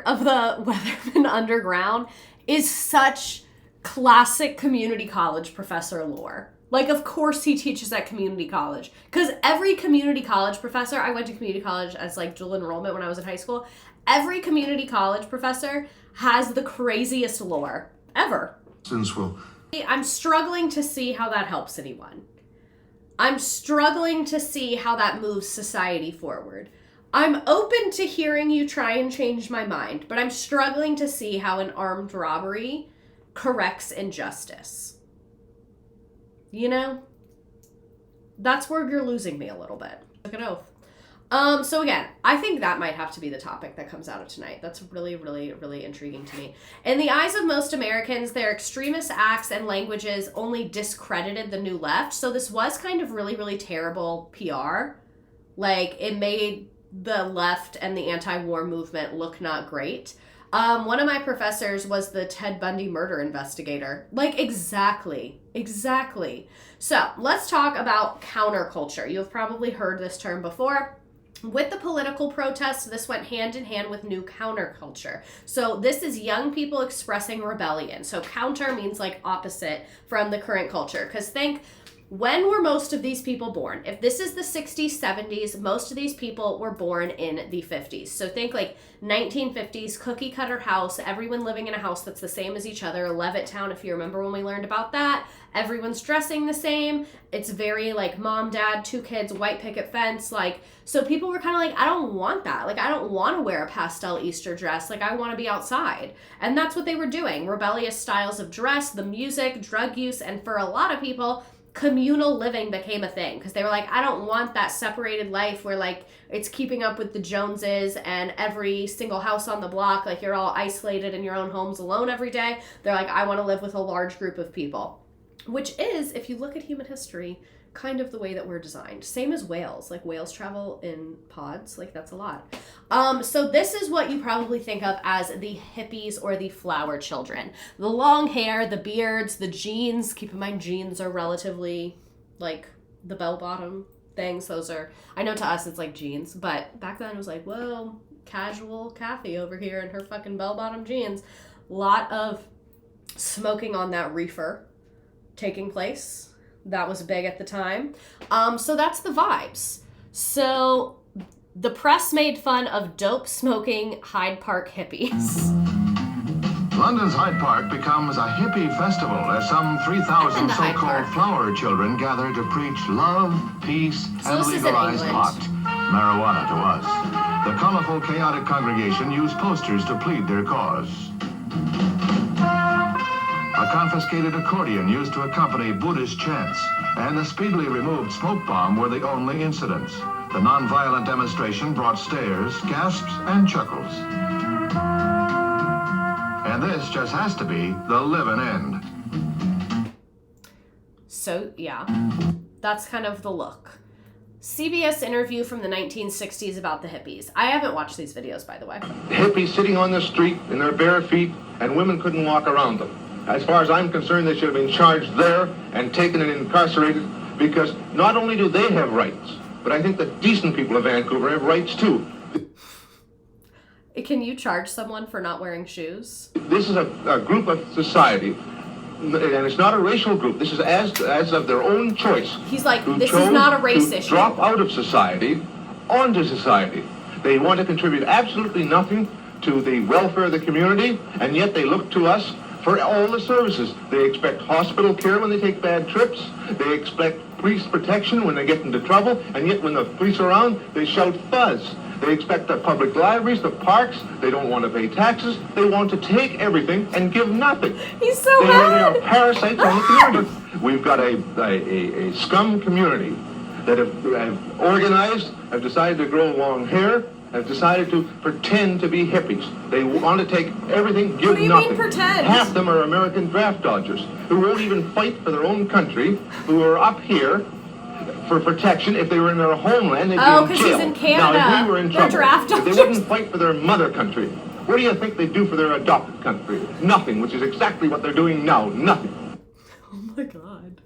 Of the Weathermen Underground is such classic community college professor lore. Of course he teaches at community college. Because every community college professor, I went to community college as dual enrollment when I was in high school. Every community college professor has the craziest lore ever. I'm struggling to see how that helps anyone. I'm struggling to see how that moves society forward. I'm open to hearing you try and change my mind, but I'm struggling to see how an armed robbery corrects injustice. That's where you're losing me a little bit. Took an oath. So again, I think that might have to be the topic that comes out of tonight. That's really, really, really intriguing to me. In the eyes of most Americans, their extremist acts and languages only discredited the New Left. So this was kind of really, really terrible PR. It made the left and the anti-war movement look not great. One of my professors was the Ted Bundy murder investigator. Exactly. So let's talk about counterculture. You've probably heard this term before. With the political protests, this went hand in hand with new counterculture. So this is young people expressing rebellion. So counter means opposite from the current culture. Because think when were most of these people born? If this is the 60s, 70s, most of these people were born in the 50s. So think like 1950s, cookie cutter house, everyone living in a house that's the same as each other. Levittown, if you remember when we learned about that, everyone's dressing the same. It's very like mom, dad, 2 kids, white picket fence. Like, so people were kind of like, I don't want that. Like, I don't want to wear a pastel Easter dress. Like, I want to be outside. And that's what they were doing. Rebellious styles of dress, the music, drug use, and for a lot of people, communal living became a thing because they were like, I don't want that separated life where like it's keeping up with the Joneses and every single house on the block, like you're all isolated in your own homes alone every day. They're like, I want to live with a large group of people, which is, if you look at human history, kind of the way that we're designed. Same as whales. Like whales travel in pods. Like that's a lot. So this is what you probably think of as the hippies or the flower children. The long hair, the beards, the jeans. Keep in mind jeans are relatively like the bell bottom things. Those are, I know to us it's like jeans, but back then it was like, whoa, casual Kathy over here in her fucking bell bottom jeans. Lot of smoking on that reefer taking place. That was big at the time. So that's the vibes. So the press made fun of dope smoking Hyde Park hippies. London's Hyde Park becomes a hippie festival as some 3,000 so-called flower children gather to preach love, peace, and legalize pot, marijuana to us. The colorful, chaotic congregation used posters to plead their cause. A confiscated accordion used to accompany Buddhist chants, and the speedily removed smoke bomb were the only incidents. The nonviolent demonstration brought stares, gasps, and chuckles. And this just has to be the living end. So, yeah, that's kind of the look. CBS interview from the 1960s about the hippies. I haven't watched these videos, by the way. Hippies sitting on the street in their bare feet, and women couldn't walk around them. As far as I'm concerned, they should have been charged there and taken and incarcerated, because not only do they have rights, but I think the decent people of Vancouver have rights too. Can you charge someone for not wearing shoes? This is a group of society, and it's not a racial group. This is as of their own choice. He's like, this is not a race issue. Drop out of society onto society. They want to contribute absolutely nothing to the welfare of the community, and yet they look to us for all the services. They expect hospital care when they take bad trips. They expect police protection when they get into trouble, and yet when the police are around, they shout fuzz. They expect the public libraries, the parks. They don't want to pay taxes. They want to take everything and give nothing. He's so They mad. are parasites on the community. We've got a scum community that have organized, have decided to grow long hair, have decided to pretend to be hippies. They want to take everything, give What do you nothing. mean pretend? Half of them are American draft dodgers who won't even fight for their own country, who are up here for protection. If they were in their homeland, they'd be in jail. Oh, because he's in Canada. Now, if we were in They're trouble, draft if they dodgers. wouldn't fight for their mother country, what do you think they'd do for their adopted country? Nothing, which is exactly what they're doing now. Nothing. Oh my God.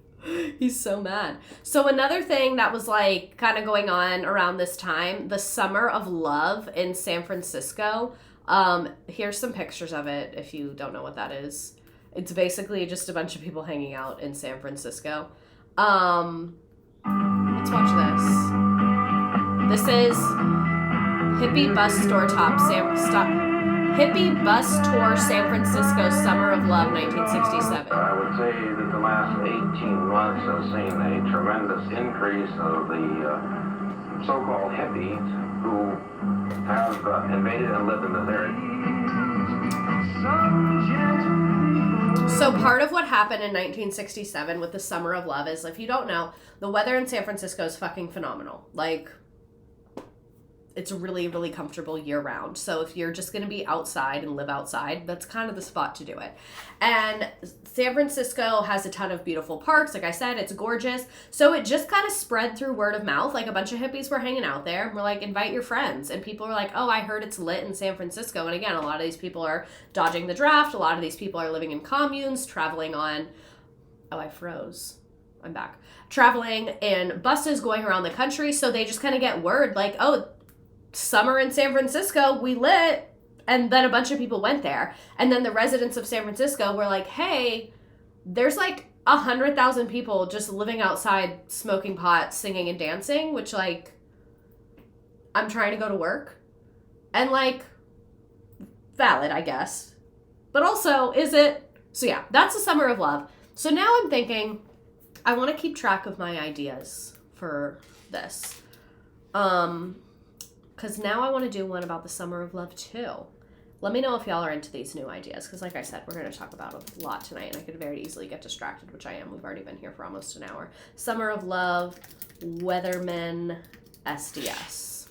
He's so mad. So another thing that was like kind of going on around this time, the Summer of Love in San Francisco. Here's some pictures of it if you don't know what that is. It's basically just a bunch of people hanging out in San Francisco. Let's watch this. This is Hippie Bus Tour Hippie Bus Tour San Francisco Summer of Love 1967. I would say that the last 18 months have seen a tremendous increase of the so-called hippies who have invaded and lived in this area. So part of what happened in 1967 with the Summer of Love is, if you don't know, the weather in San Francisco is fucking phenomenal. Like, it's really, really comfortable year round. So if you're just going to be outside and live outside, that's kind of the spot to do it. And San Francisco has a ton of beautiful parks. Like I said, it's gorgeous. So it just kind of spread through word of mouth. Like a bunch of hippies were hanging out there and we're like, invite your friends. And people are like, oh, I heard it's lit in San Francisco. And again, a lot of these people are dodging the draft. A lot of these people are living in communes, traveling on, oh, I froze. I'm back. Traveling in buses, going around the country. So they just kind of get word like, oh, summer in San Francisco, we lit. And then a bunch of people went there. And then the residents of San Francisco were like, hey, there's like 100,000 people just living outside, smoking pot, singing and dancing, which, like, I'm trying to go to work. And, like, valid, I guess. But also, is it? So, yeah, that's the Summer of Love. So now I'm thinking, I want to keep track of my ideas for this. Because now I want to do one about the Summer of Love, too. Let me know if y'all are into these new ideas, because like I said, we're going to talk about a lot tonight, and I could very easily get distracted, which I am. We've already been here for almost an hour. Summer of Love, Weatherman, SDS.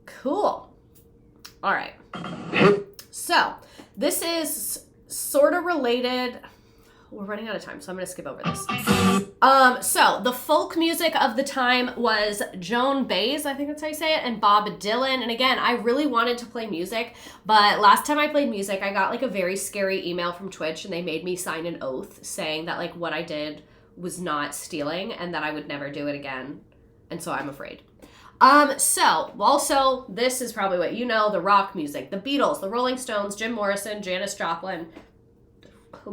Cool. All right. So, this is sort of related. We're running out of time, so I'm going to skip over this. So the folk music of the time was Joan Baez, I think that's how you say it, and Bob Dylan. And again, I really wanted to play music, but last time I played music, I got like a very scary email from Twitch, and they made me sign an oath saying that like what I did was not stealing and that I would never do it again. And so I'm afraid. So also this is probably what you know, the rock music, the Beatles, the Rolling Stones, Jim Morrison, Janis Joplin.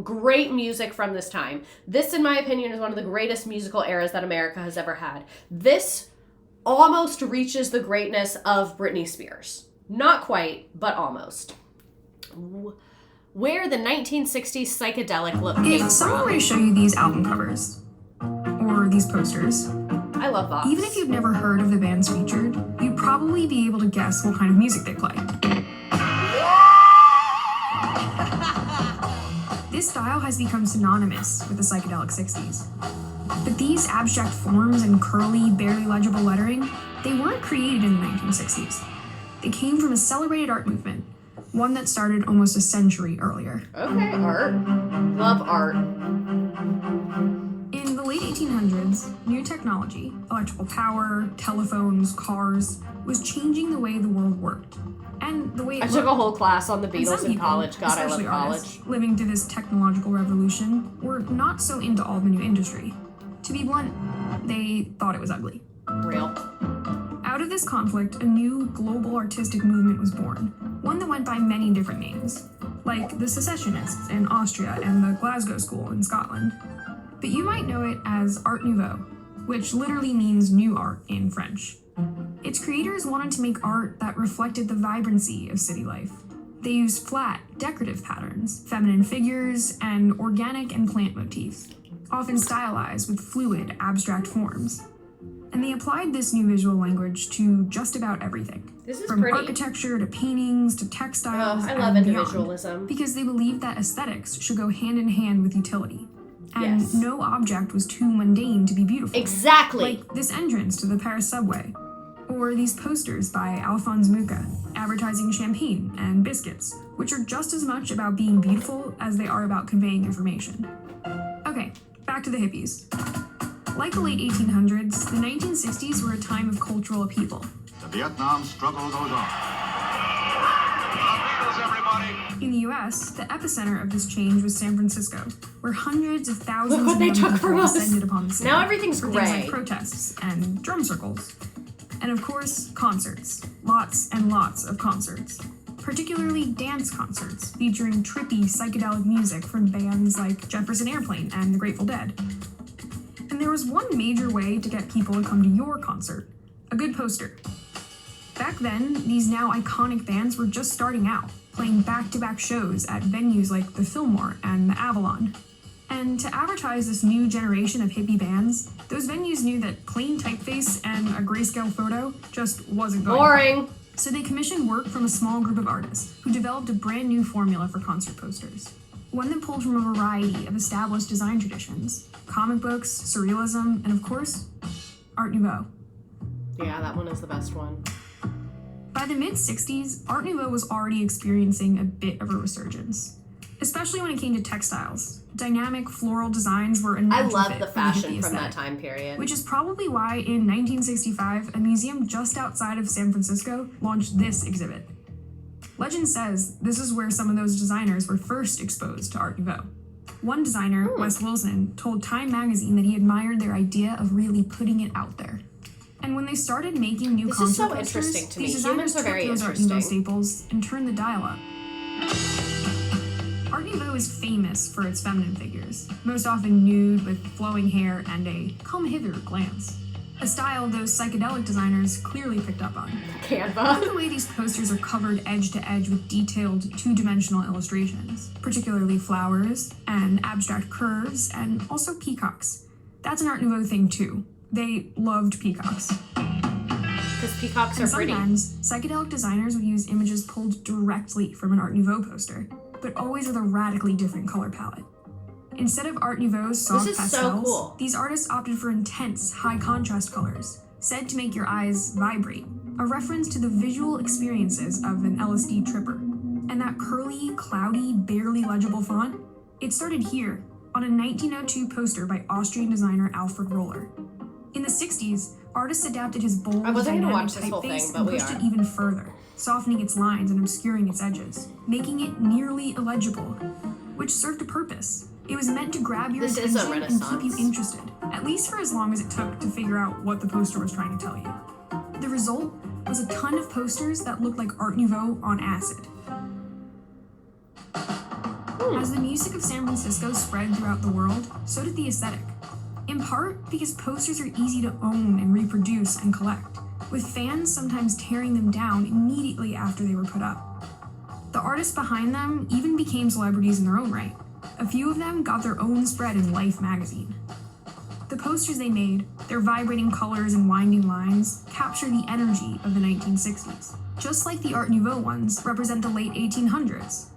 Great music from this time. This, in my opinion, is one of the greatest musical eras that America has ever had. This almost reaches the greatness of Britney Spears. Not quite, but almost. Where the 1960s psychedelic look came from. If someone were to show you these album covers, or these posters, I love Vox. Even if you've never heard of the bands featured, you'd probably be able to guess what kind of music they play. This style has become synonymous with the psychedelic 60s. But these abstract forms and curly, barely legible lettering, they weren't created in the 1960s. They came from a celebrated art movement, one that started almost a century earlier. Okay, art. Love art. In the late 1800s, new technology, electrical power, telephones, cars, was changing the way the world worked. And the way I took a whole class on the Beatles in college. God, I love college. Living through this technological revolution were not so into all the new industry. To be blunt, they thought it was ugly. Real. Out of this conflict, a new global artistic movement was born, one that went by many different names, like the Secessionists in Austria and the Glasgow School in Scotland. But you might know it as Art Nouveau, which literally means new art in French. Its creators wanted to make art that reflected the vibrancy of city life. They used flat, decorative patterns, feminine figures, and organic and plant motifs, often stylized with fluid, abstract forms. And they applied this new visual language to just about everything. This is from pretty. Architecture to paintings to textiles. I love individualism. Because they believed that aesthetics should go hand in hand with utility. And yes. No object was too mundane to be beautiful. Exactly. Like this entrance to the Paris subway. Or these posters by Alphonse Mucha, advertising champagne and biscuits, which are just as much about being beautiful as they are about conveying information. Okay, back to the hippies. Like the late 1800s, the 1960s were a time of cultural upheaval. The Vietnam struggle goes on. In the US, the epicenter of this change was San Francisco, where hundreds of thousands Look what of they young took people from us. descended upon the city. Now everything's for things gray. like protests and drum circles. And of course, concerts. Lots and lots of concerts. Particularly dance concerts, featuring trippy psychedelic music from bands like Jefferson Airplane and the Grateful Dead. And there was one major way to get people to come to your concert: a good poster. Back then, these now iconic bands were just starting out, playing back-to-back shows at venues like the Fillmore and the Avalon. And to advertise this new generation of hippie bands, those venues knew that plain typeface and a grayscale photo just wasn't going. Boring. So they commissioned work from a small group of artists who developed a brand new formula for concert posters. One that pulled from a variety of established design traditions: comic books, surrealism, and of course, Art Nouveau. Yeah, that one is the best one. By the mid-60s, Art Nouveau was already experiencing a bit of a resurgence, especially when it came to textiles. Dynamic floral designs were a I natural love fit the for fashion hippie from that aesthetic, time period. which is probably why in 1965, a museum just outside of San Francisco launched this exhibit. Legend says this is where some of those designers were first exposed to Art Nouveau. One designer, Wes Wilson, told Time magazine that he admired their idea of really putting it out there. And when they started making new This is concert so posters, interesting to me. these designers Humans are took very those Art Nouveau interesting. staples and turned the dial up. Art Nouveau Nouveau is famous for its feminine figures, most often nude with flowing hair and a come-hither glance. A style those psychedelic designers clearly picked up on. Canva. The way these posters are covered edge to edge with detailed two-dimensional illustrations, particularly flowers and abstract curves and also peacocks. That's an Art Nouveau thing too. They loved peacocks. Because peacocks are pretty. Sometimes, psychedelic designers would use images pulled directly from an Art Nouveau poster, but always with a radically different color palette. Instead of Art Nouveau's soft pastels, so cool. These artists opted for intense, high-contrast colors, said to make your eyes vibrate, a reference to the visual experiences of an LSD tripper. And that curly, cloudy, barely legible font? It started here, on a 1902 poster by Austrian designer Alfred Roller. In the 60s, artists adapted his bold, dynamic typeface and pushed it even further, softening its lines and obscuring its edges, making it nearly illegible, which served a purpose. It was meant to grab your attention and keep you interested, at least for as long as it took to figure out what the poster was trying to tell you. The result was a ton of posters that looked like Art Nouveau on acid. As the music of San Francisco spread throughout the world, so did the aesthetic. In part because posters are easy to own and reproduce and collect, with fans sometimes tearing them down immediately after they were put up. The artists behind them even became celebrities in their own right. A few of them got their own spread in Life magazine. The posters they made, their vibrating colors and winding lines, capture the energy of the 1960s, just like the Art Nouveau ones represent the late 1800s.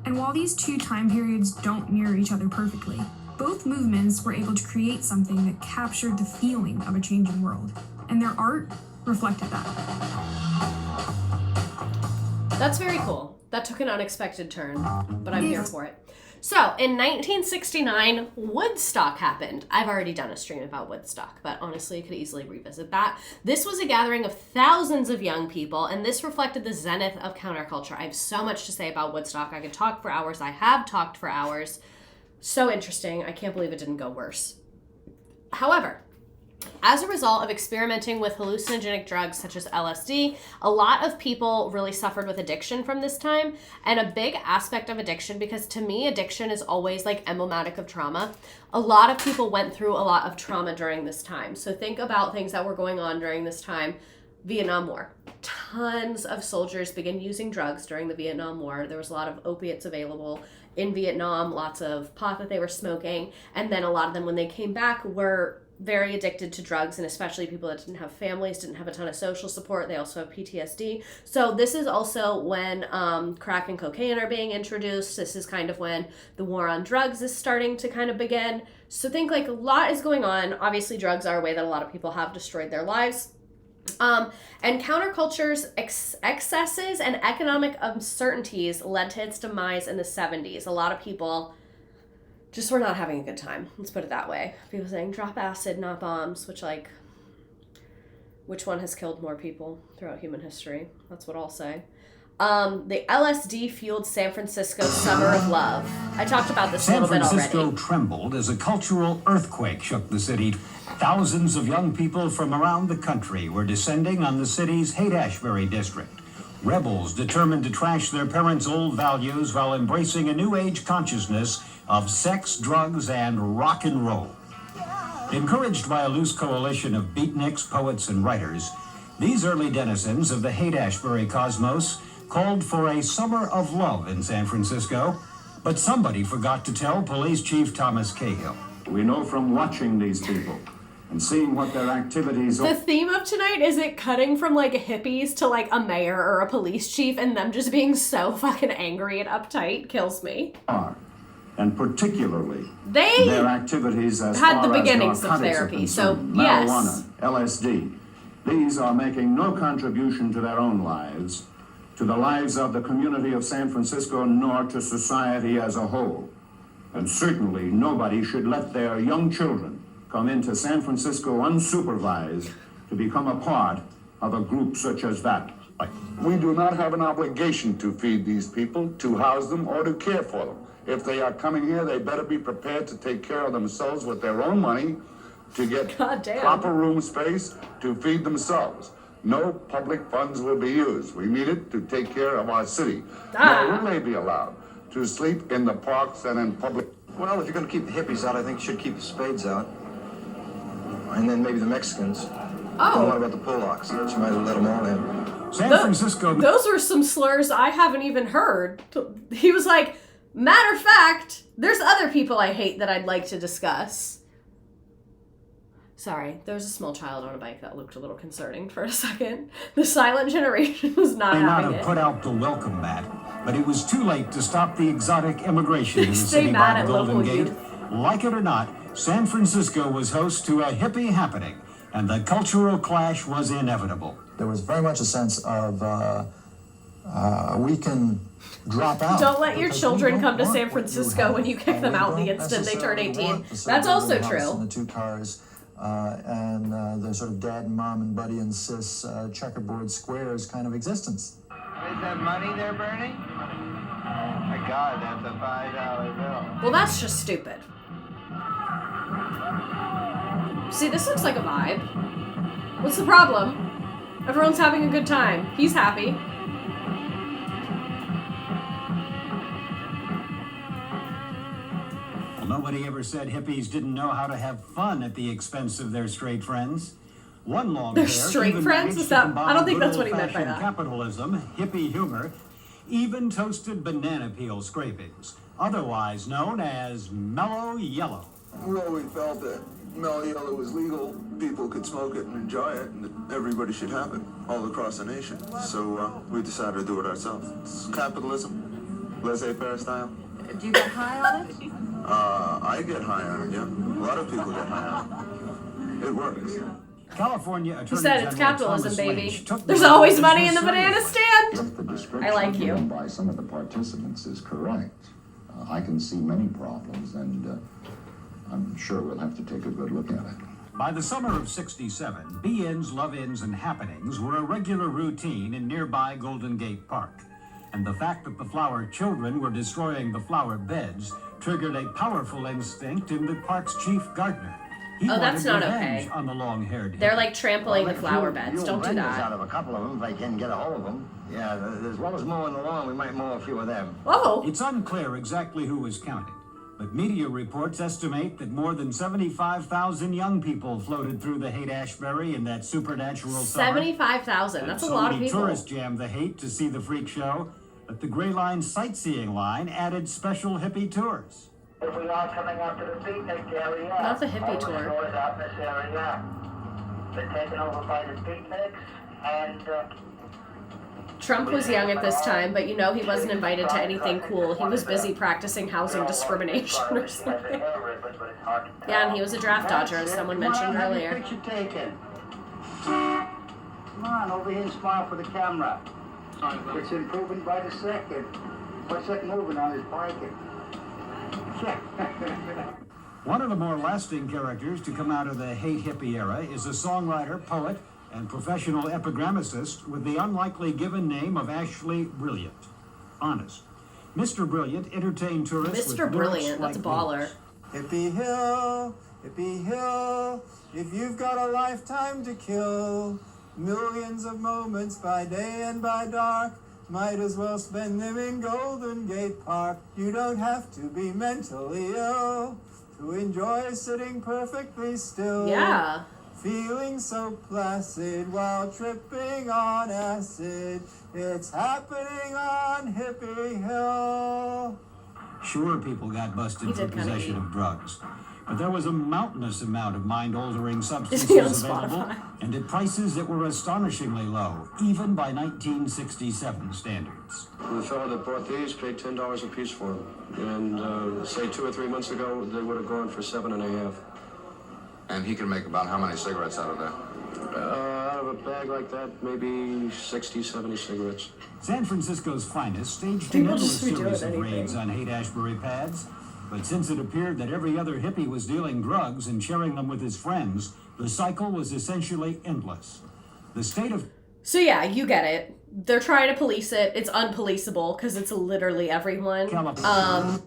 And while these two time periods don't mirror each other perfectly, both movements were able to create something that captured the feeling of a changing world, and their art reflected that. That's very cool. That took an unexpected turn, but I'm here for it. So, in 1969, Woodstock happened. I've already done a stream about Woodstock, but honestly, you could easily revisit that. This was a gathering of thousands of young people, and this reflected the zenith of counterculture. I have so much to say about Woodstock. I could talk for hours. I have talked for hours. So interesting. I can't believe it didn't go worse. However, as a result of experimenting with hallucinogenic drugs such as LSD, a lot of people really suffered with addiction from this time. And a big aspect of addiction, because to me, addiction is always like emblematic of trauma. A lot of people went through a lot of trauma during this time. So think about things that were going on during this time. Vietnam War. Tons of soldiers began using drugs during the Vietnam War. There was a lot of opiates available in Vietnam, lots of pot that they were smoking. And then a lot of them, when they came back, were very addicted to drugs, and especially people that didn't have families, didn't have a ton of social support. They also have PTSD. So this is also when crack and cocaine are being introduced. This is kind of when the war on drugs is starting to kind of begin. So think like a lot is going on. Obviously, drugs are a way that a lot of people have destroyed their lives. And counterculture's excesses and economic uncertainties led to its demise in the 70s. A lot of people just were not having a good time. Let's put it that way. People saying drop acid, not bombs, which one has killed more people throughout human history? That's what I'll say. The LSD fueled San Francisco's Summer of Love. I talked about this a little bit already. San Francisco trembled as a cultural earthquake shook the city. Thousands of young people from around the country were descending on the city's Haight-Ashbury district. Rebels determined to trash their parents' old values while embracing a new age consciousness of sex, drugs, and rock and roll. Encouraged by a loose coalition of beatniks, poets, and writers, these early denizens of the Haight-Ashbury cosmos called for a summer of love in San Francisco, but somebody forgot to tell Police Chief Thomas Cahill. We know from watching these people and seeing what their activities are. The theme of tonight is it cutting from like hippies to like a mayor or a police chief, and them just being so fucking angry and uptight kills me. And particularly they their activities as had far the beginnings as of therapy, so marijuana, yes. LSD. These are making no contribution to their own lives, to the lives of the community of San Francisco, nor to society as a whole. And certainly nobody should let their young children come into San Francisco unsupervised to become a part of a group such as that. We do not have an obligation to feed these people, to house them, or to care for them. If they are coming here, they better be prepared to take care of themselves with their own money, to get proper room space, to feed themselves. No public funds will be used. We need it to take care of our city. Nor will they be allowed to sleep in the parks and in public. Well, if you're going to keep the hippies out, I think you should keep the spades out. And then maybe the Mexicans. Oh. And what about the Polacks? You might as well let them all in. San Francisco. Those were some slurs I haven't even heard. He was like, matter of fact, there's other people I hate that I'd like to discuss. Sorry, there was a small child on a bike that looked a little concerning for a second. The silent generation was not May not having have it. put out the welcome mat, but it was too late to stop the exotic immigration in the Stay city mad by at the Golden local Gate. youth. Like it or not, San Francisco was host to a hippie happening, and the cultural clash was inevitable. There was very much a sense of we can drop out. Don't let your children come to San Francisco when you kick them out the instant they turn 18. That's also true. And the two cars and the sort of dad and mom and buddy and sis checkerboard squares kind of existence. Is that money there, Bernie? Oh my God, that's a $5 bill. Well, that's just stupid. See, this looks like a vibe. What's the problem? Everyone's having a good time. He's happy. Well, nobody ever said hippies didn't know how to have fun at the expense of their straight friends. One long Their hair straight even friends? managed Is to that- combine I don't think good that's what he meant by old-fashioned that. Capitalism, hippie humor, even toasted banana peel scrapings, otherwise known as mellow yellow. Well, we felt that mellow yellow was legal, people could smoke it and enjoy it, and that everybody should have it all across the nation. So we decided to do it ourselves. It's capitalism, laissez-faire style. Do you get high on it? I get high on it, yeah. A lot of people get high on it. It works. California He Attorney said it's General capitalism, Thomas baby. Lynch took There's the always business money in the banana seriously. stand. If the description I like you. given by some of the participants is correct, I can see many problems, and I'm sure we'll have to take a good look at it. By the summer of '67, be-ins, love-ins, and happenings were a regular routine in nearby Golden Gate Park. And the fact that the flower children were destroying the flower beds triggered a powerful instinct in the park's chief gardener. He Oh, that's wanted not revenge okay. on the long-haired They're hippie. like trampling the flower beds. Don't do Out that. of a couple of them, if I can get a hold of them. Yeah, as well as mowing the lawn, we might mow a few of them. Oh. It's unclear exactly who was counting, but media reports estimate that more than 75,000 young people floated through the Haight-Ashbury in that supernatural summer. 75,000. That's a So lot of many people. tourists jammed the Haight to see the freak show that the Gray Line sightseeing line added special hippie tours. We are coming up to the beatnik area. Not the hippie All the tour. stores out in this area. Been taken over by the beatniks, and Trump was young at this time, but you know he wasn't invited to anything cool. He was busy practicing housing discrimination or something. Yeah, and he was a draft dodger, as someone mentioned earlier. Picture taken. Come on, over here and smile for the camera. It's improving by the second. What's that moving on his bike? One of the more lasting characters to come out of the Haight hippie era is a songwriter, poet, and professional epigrammicist with the unlikely given name of Ashley Brilliant. Honest. Mr. Brilliant entertained tourists Mr. with Brilliant, lyrics that's a like baller. Hippie hill, if you've got a lifetime to kill, millions of moments by day and by dark, might as well spend them in Golden Gate Park. You don't have to be mentally ill to enjoy sitting perfectly still. Yeah. Feeling so placid while tripping on acid. It's happening on Hippie Hill. Sure, people got busted for possession of drugs, but there was a mountainous amount of mind-altering substances available, and at prices that were astonishingly low, even by 1967 standards. The fellow that bought these paid $10 a piece for them, and say 2 or 3 months ago, they would have gone for $7.50. And he can make about how many cigarettes out of that? Out of a bag like that, maybe 60, 70 cigarettes. San Francisco's finest staged an People endless just be doing series of anything. raids on Haight-Ashbury pads, but since it appeared that every other hippie was dealing drugs and sharing them with his friends, the cycle was essentially endless. The state of... So yeah, you get it. They're trying to police it. It's unpoliceable because it's literally everyone.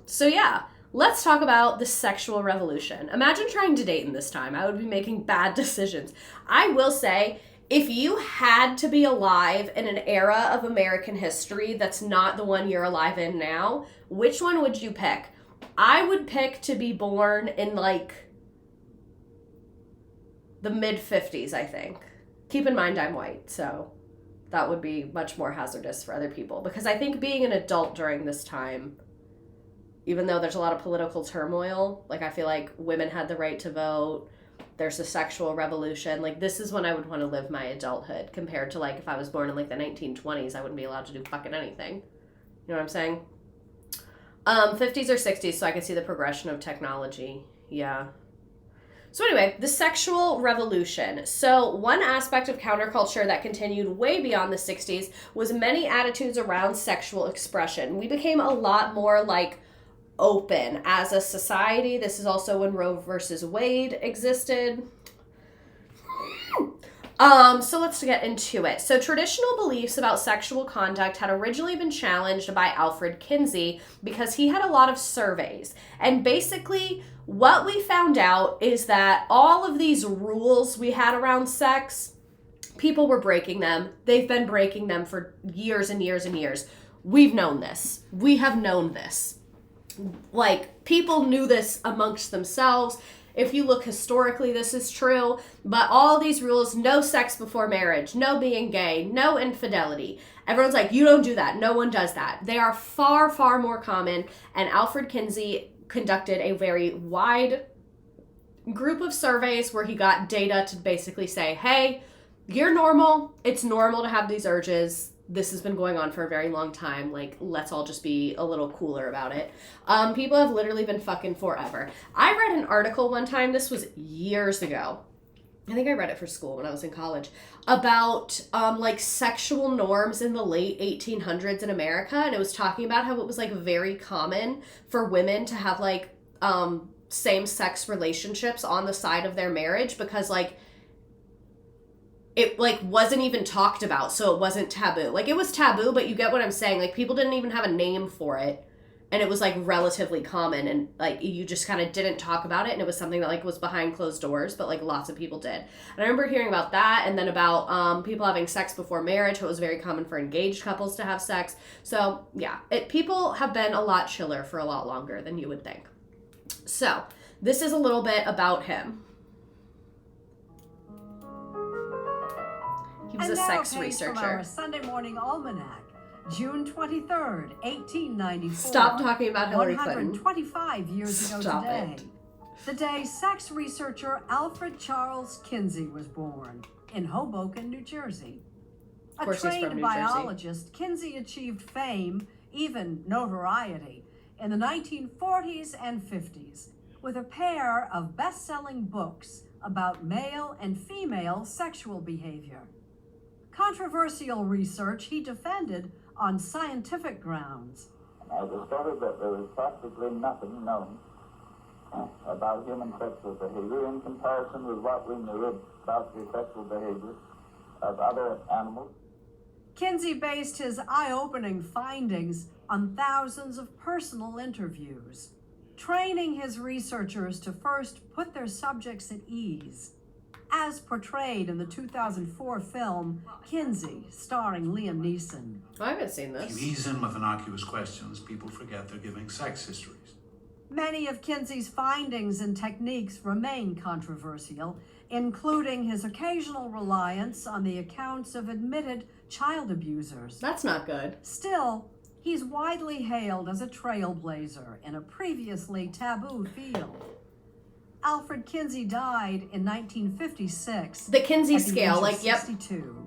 So yeah, let's talk about the sexual revolution. Imagine trying to date in this time. I would be making bad decisions. I will say, if you had to be alive in an era of American history that's not the one you're alive in now, which one would you pick? I would pick to be born in like the mid-50s, I think. Keep in mind I'm white, so that would be much more hazardous for other people. Because I think being an adult during this time, even though there's a lot of political turmoil, like I feel like women had the right to vote, there's the sexual revolution, like this is when I would want to live my adulthood compared to like if I was born in like the 1920s, I wouldn't be allowed to do fucking anything. You know what I'm saying? 50s or 60s, so I can see the progression of technology. Yeah. So anyway, the sexual revolution. So one aspect of counterculture that continued way beyond the 60s was many attitudes around sexual expression. We became a lot more like open as a society. This is also when Roe versus Wade existed. So let's get into it. So traditional beliefs about sexual conduct had originally been challenged by Alfred Kinsey because he had a lot of surveys. And basically what we found out is that all of these rules we had around sex, people were breaking them. They've been breaking them for years and years and years. We've known this. We have known this. Like, people knew this amongst themselves. If you look historically, this is true. But all these rules, no sex before marriage, no being gay, no infidelity. Everyone's like, you don't do that. No one does that. They are far, far more common. And Alfred Kinsey conducted a very wide group of surveys where he got data to basically say, hey, you're normal. It's normal to have these urges. This has been going on for a very long time. Like, let's all just be a little cooler about it. People have literally been fucking forever. I read an article one time, this was years ago. I think I read it for school when I was in college, about like sexual norms in the late 1800s in America. And it was talking about how it was like very common for women to have like same-sex relationships on the side of their marriage because like it like wasn't even talked about, so it wasn't taboo. Like it was taboo, but you get what I'm saying. Like people didn't even have a name for it, and it was like relatively common, and like you just kind of didn't talk about it, and it was something that like was behind closed doors, but like lots of people did. And I remember hearing about that, and then about people having sex before marriage. It was very common for engaged couples to have sex. So yeah, people have been a lot chiller for a lot longer than you would think. So this is a little bit about him. He was a sex researcher. From our Sunday morning almanac, June 23rd, 1894. Stop talking about Hillary Clinton. 125 years ago today. The day sex researcher Alfred Charles Kinsey was born in Hoboken, New Jersey. A trained biologist, Kinsey achieved fame, even notoriety, in the 1940s and 50s with a pair of best-selling books about male and female sexual behavior. Controversial research he defended on scientific grounds. I discovered that there was practically nothing known about human sexual behavior in comparison with what we knew about the sexual behavior of other animals. Kinsey based his eye-opening findings on thousands of personal interviews, training his researchers to first put their subjects at ease, as portrayed in the 2004 film Kinsey, starring Liam Neeson. I haven't seen this. If you ease in with innocuous questions, people forget they're giving sex histories. Many of Kinsey's findings and techniques remain controversial, including his occasional reliance on the accounts of admitted child abusers. That's not good. Still, he's widely hailed as a trailblazer in a previously taboo field. Alfred Kinsey died in 1956. The Kinsey scale, like, yep. 62.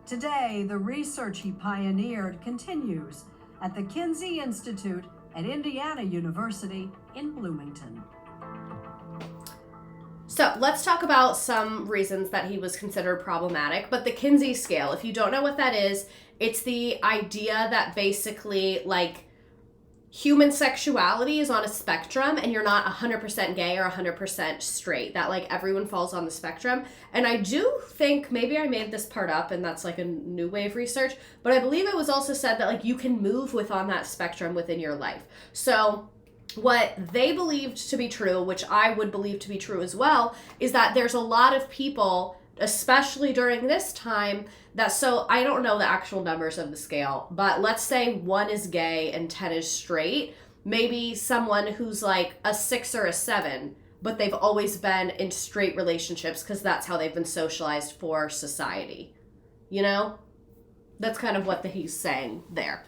Today, the research he pioneered continues at the Kinsey Institute at Indiana University in Bloomington. So let's talk about some reasons that he was considered problematic. But the Kinsey scale, if you don't know what that is, it's the idea that basically, like, human sexuality is on a spectrum and you're not 100% gay or 100% straight, that like everyone falls on the spectrum. And I do think, maybe I made this part up and that's like a new wave research, but I believe it was also said that like you can move on that spectrum within your life. So what they believed to be true, which I would believe to be true as well, is that there's a lot of people especially during this time, that, so I don't know the actual numbers of the scale, but let's say 1 is gay and 10 is straight. Maybe someone who's like a 6 or a 7, but they've always been in straight relationships because that's how they've been socialized for society. You know? That's kind of what he's saying there.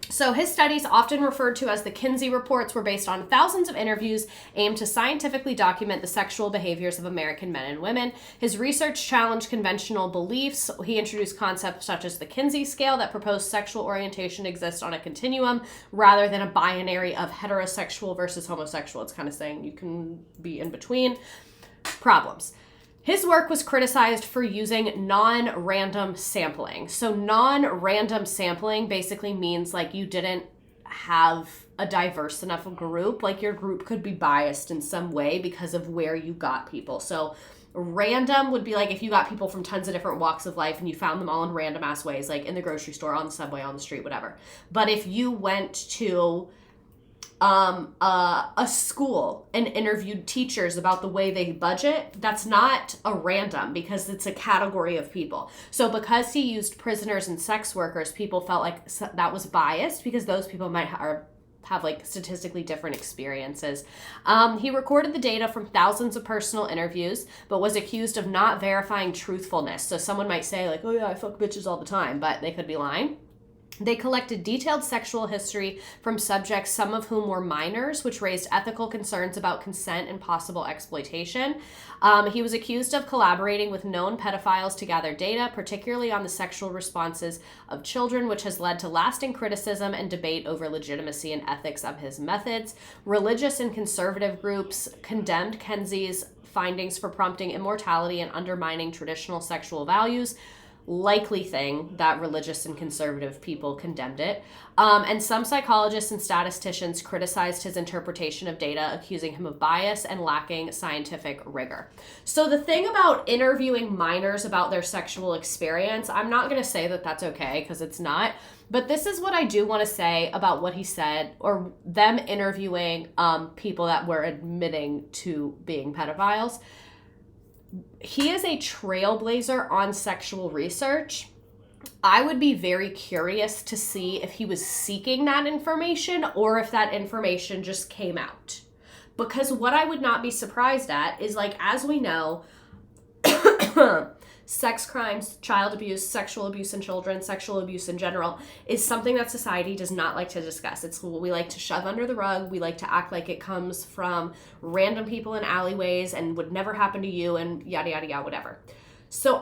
So his studies, often referred to as the Kinsey reports, were based on thousands of interviews aimed to scientifically document the sexual behaviors of American men and women. His research challenged conventional beliefs. He introduced concepts such as the Kinsey scale that proposed sexual orientation exists on a continuum rather than a binary of heterosexual versus homosexual. It's kind of saying you can be in between. Problems. His work was criticized for using non-random sampling. So non-random sampling basically means like you didn't have a diverse enough group. Like your group could be biased in some way because of where you got people. So random would be like if you got people from tons of different walks of life and you found them all in random ass ways, like in the grocery store, on the subway, on the street, whatever. But if you went to a school and interviewed teachers about the way they budget, that's not a random because it's a category of people. So because he used prisoners and sex workers, people felt like that was biased because those people might have like statistically different experiences. He recorded the data from thousands of personal interviews, but was accused of not verifying truthfulness. So someone might say like, oh yeah, I fuck bitches all the time, but they could be lying. They collected detailed sexual history from subjects, some of whom were minors, which raised ethical concerns about consent and possible exploitation. He was accused of collaborating with known pedophiles to gather data, particularly on the sexual responses of children, which has led to lasting criticism and debate over legitimacy and ethics of his methods. Religious and conservative groups condemned Kinsey's findings for prompting immorality and undermining traditional sexual values. Likely thing that religious and conservative people condemned it. And some psychologists and statisticians criticized his interpretation of data, accusing him of bias and lacking scientific rigor. So the thing about interviewing minors about their sexual experience, I'm not going to say that that's okay because it's not. But this is what I do want to say about what he said, or them interviewing people that were admitting to being pedophiles. He is a trailblazer on sexual research. I would be very curious to see if he was seeking that information or if that information just came out. Because what I would not be surprised at is, like, as we know, sex crimes, child abuse, sexual abuse in children, sexual abuse in general is something that society does not like to discuss. It's what we like to shove under the rug. We like to act like it comes from random people in alleyways and would never happen to you and yada, yada, yada, whatever. So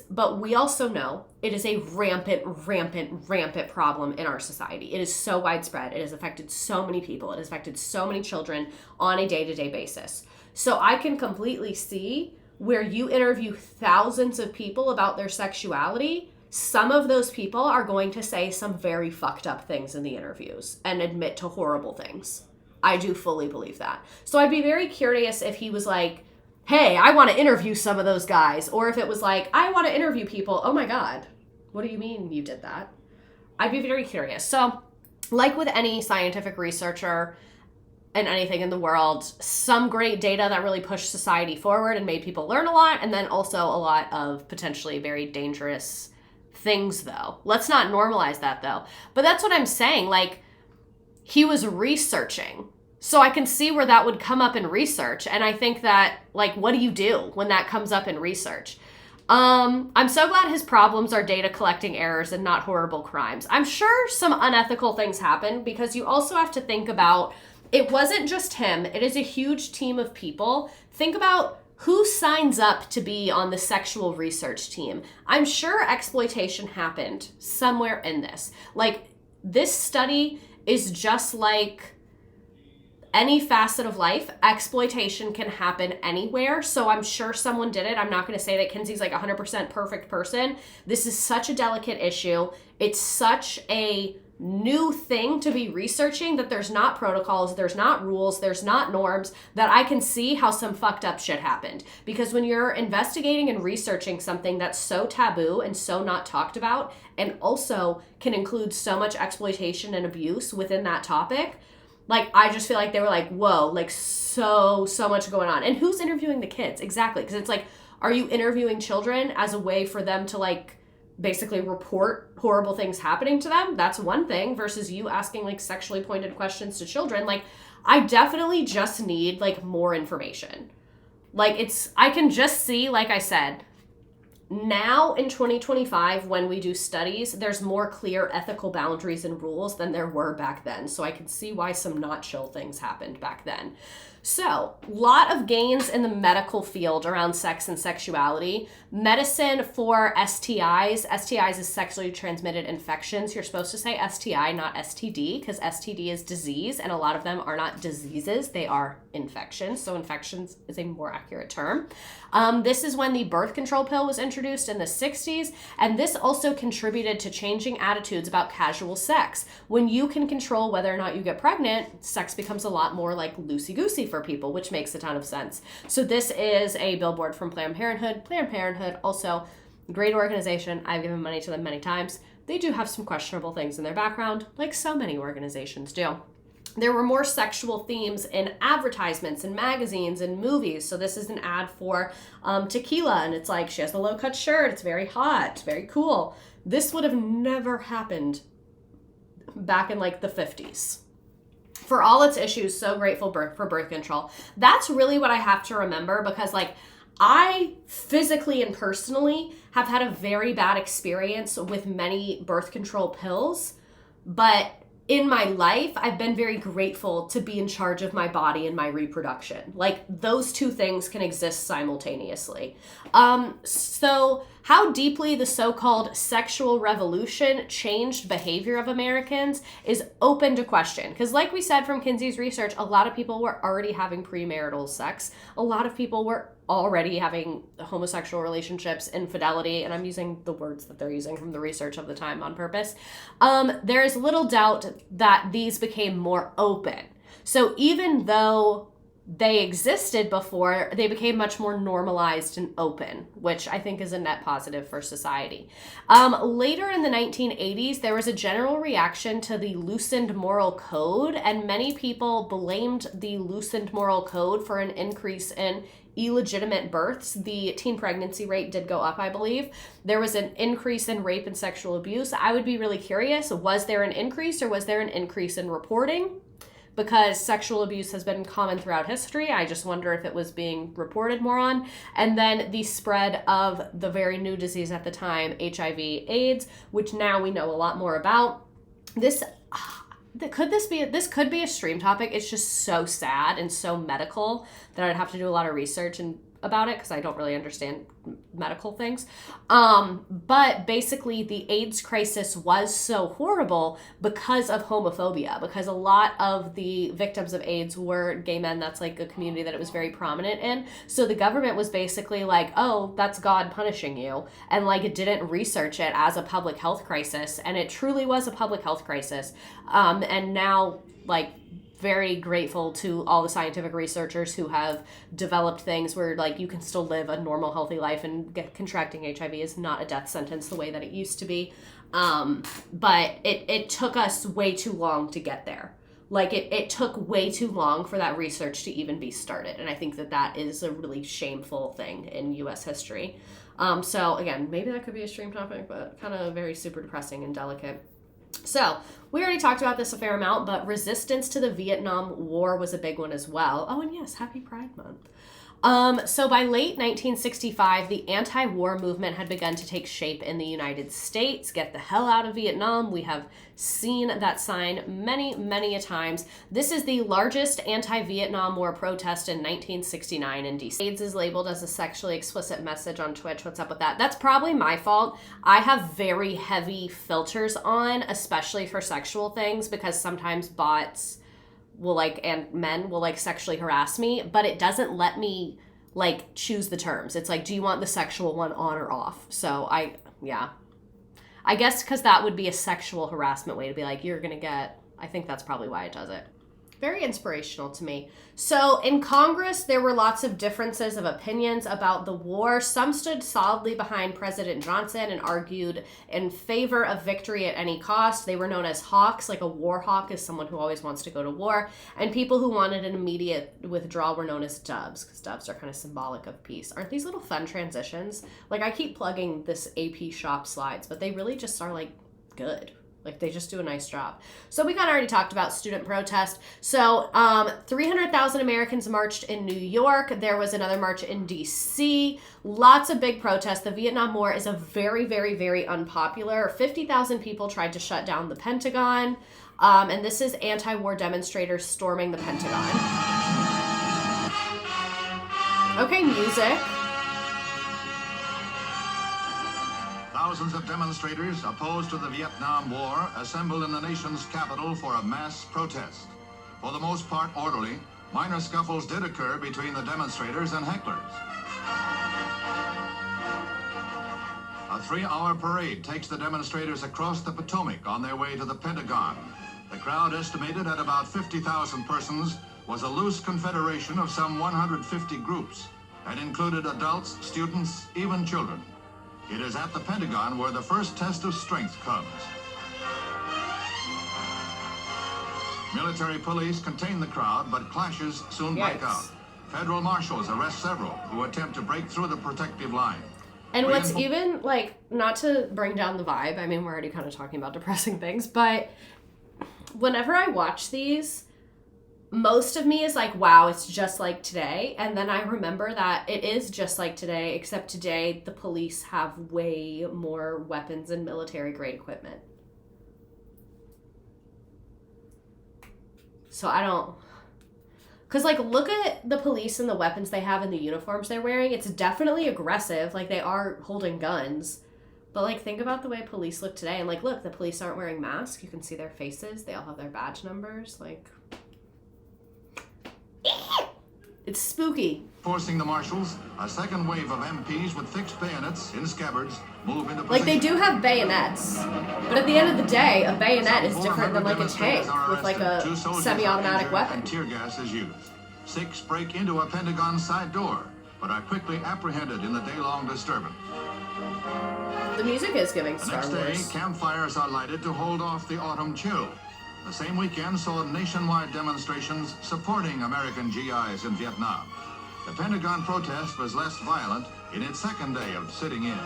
but we also know it is a rampant problem in our society. It is so widespread. It has affected so many people. It has affected so many children on a day-to-day basis. So I can completely see where you interview thousands of people about their sexuality, some of those people are going to say some very fucked up things in the interviews and admit to horrible things. I do fully believe that. So I'd be very curious if he was like, hey, I want to interview some of those guys. Or if it was like, I want to interview people. Oh my God, what do you mean you did that? I'd be very curious. So like with any scientific researcher, and anything in the world, some great data that really pushed society forward and made people learn a lot, and then also a lot of potentially very dangerous things, though. Let's not normalize that, though. But that's what I'm saying. Like, he was researching. So I can see where that would come up in research. And I think that, like, what do you do when that comes up in research? I'm so glad his problems are data collecting errors and not horrible crimes. I'm sure some unethical things happen because you also have to think about it wasn't just him. It is a huge team of people. Think about who signs up to be on the sexual research team. I'm sure exploitation happened somewhere in this. Like, this study is just like any facet of life. Exploitation can happen anywhere. So I'm sure someone did it. I'm not going to say that Kinsey's like 100% perfect person. This is such a delicate issue. It's such a new thing to be researching that there's not protocols, there's not rules, there's not norms, that I can see how some fucked up shit happened. Because when you're investigating and researching something that's so taboo and so not talked about, and also can include so much exploitation and abuse within that topic, Like, I just feel like they were like, whoa, like so much going on. And who's interviewing the kids? Exactly. Because it's like, are you interviewing children as a way for them to like basically report horrible things happening to them? That's one thing, versus you asking like sexually pointed questions to children. Like, I definitely just need like more information. Like, I can just see, like I said, now in 2025, when we do studies, there's more clear ethical boundaries and rules than there were back then. So I can see why some not chill things happened back then. So, lot of gains in the medical field around sex and sexuality. Medicine for STIs. STIs is sexually transmitted infections. You're supposed to say STI, not STD, because STD is disease, and a lot of them are not diseases. They are infections. So infections is a more accurate term. This is when the birth control pill was introduced in the 60s, and this also contributed to changing attitudes about casual sex. When you can control whether or not you get pregnant, sex becomes a lot more like loosey-goosey for people, which makes a ton of sense. So this is a billboard from Planned Parenthood. Planned Parenthood, also a great organization. I've given money to them many times. They do have some questionable things in their background, like so many organizations do. There were more sexual themes in advertisements and magazines and movies. So this is an ad for tequila, and it's like she has a low-cut shirt. It's very hot, very cool. This would have never happened back in like the 50s. For all its issues, so grateful for birth control. That's really what I have to remember, because like I physically and personally have had a very bad experience with many birth control pills, but in my life, I've been very grateful to be in charge of my body and my reproduction. Like, those two things can exist simultaneously. So how deeply the so-called sexual revolution changed behavior of Americans is open to question. Because like we said from Kinsey's research, a lot of people were already having premarital sex. A lot of people were already having homosexual relationships, infidelity, and I'm using the words that they're using from the research of the time on purpose. There is little doubt that these became more open. So even though they existed before, they became much more normalized and open, which I think is a net positive for society. Later in the 1980s, there was a general reaction to the loosened moral code, and many people blamed the loosened moral code for an increase in illegitimate births. The teen pregnancy rate did go up, I believe. There was an increase in rape and sexual abuse. I would be really curious, was there an increase or was there an increase in reporting? Because sexual abuse has been common throughout history. I just wonder if it was being reported more on. And then the spread of the very new disease at the time, HIV/AIDS, which now we know a lot more about. This could be a stream topic. It's just so sad and so medical that I'd have to do a lot of research about it, because I don't really understand medical things. But basically the AIDS crisis was so horrible because of homophobia, because a lot of the victims of AIDS were gay men. That's like a community that it was very prominent in. So the government was basically like, oh, that's God punishing you. And like, it didn't research it as a public health crisis. And it truly was a public health crisis. And now, like, very grateful to all the scientific researchers who have developed things where like you can still live a normal, healthy life, and contracting HIV is not a death sentence the way that it used to be. But it took us way too long to get there. Like it took way too long for that research to even be started. And I think that is a really shameful thing in US history. So again, maybe that could be a stream topic, but kind of very super depressing and delicate. So, we already talked about this a fair amount, but resistance to the Vietnam War was a big one as well. Oh, and yes, happy Pride Month. So by late 1965, the anti-war movement had begun to take shape in the United States. Get the hell out of Vietnam. We have seen that sign many, many a times. This is the largest anti-Vietnam War protest in 1969 in DC. AIDS is labeled as a sexually explicit message on Twitch. What's up with that? That's probably my fault. I have very heavy filters on, especially for sexual things, because sometimes bots will and men will sexually harass me, but it doesn't let me choose the terms. It's like, do you want the sexual one on or off? So I guess because that would be a sexual harassment way to be like, you're gonna get, I think that's probably why it does it. very inspirational to me. So in Congress, there were lots of differences of opinions about the war. Some stood solidly behind President Johnson and argued in favor of victory at any cost. They were known as hawks, like a war hawk is someone who always wants to go to war. And people who wanted an immediate withdrawal were known as doves, because doves are kind of symbolic of peace. Aren't these little fun transitions? Like, I keep plugging this AP shop slides, but they really just are like good. Like, they just do a nice job. So we kind of already talked about student protest. So 300,000 Americans marched in New York. There was another march in DC. Lots of big protests. The Vietnam War is a very, very, very unpopular. 50,000 people tried to shut down the Pentagon. And this is anti-war demonstrators storming the Pentagon. Okay, music. Thousands of demonstrators opposed to the Vietnam War assembled in the nation's capital for a mass protest. For the most part orderly, minor scuffles did occur between the demonstrators and hecklers. A 3-hour parade takes the demonstrators across the Potomac on their way to the Pentagon. The crowd, estimated at about 50,000 persons, was a loose confederation of some 150 groups and included adults, students, even children. It is at the Pentagon where the first test of strength comes. Military police contain the crowd, but clashes soon break out. Federal marshals arrest several who attempt to break through the protective line. And what's even, like, not to bring down the vibe, I mean, we're already kind of talking about depressing things, but whenever I watch these, most of me is like, wow, it's just like today. And then I remember that it is just like today, except today the police have way more weapons and military grade equipment. So I don't... Because, like, look at the police and the weapons they have and the uniforms they're wearing. It's definitely aggressive. Like, they are holding guns. But, like, think about the way police look today. And, like, look, the police aren't wearing masks. You can see their faces. They all have their badge numbers. Like... It's spooky. Forcing the marshals, a second wave of MPs with fixed bayonets in scabbards move into position. Like, they do have bayonets, but at the end of the day, a bayonet is different than, like, a tank with, like, a semi-automatic weapon. And tear gas is used. 6 break into a Pentagon side door, but are quickly apprehended in the day-long disturbance. The music is giving The Star next Wars. day, campfires are lighted to hold off the autumn chill. The same weekend saw nationwide demonstrations supporting American GIs in Vietnam. The Pentagon protest was less violent in its second day of sitting in.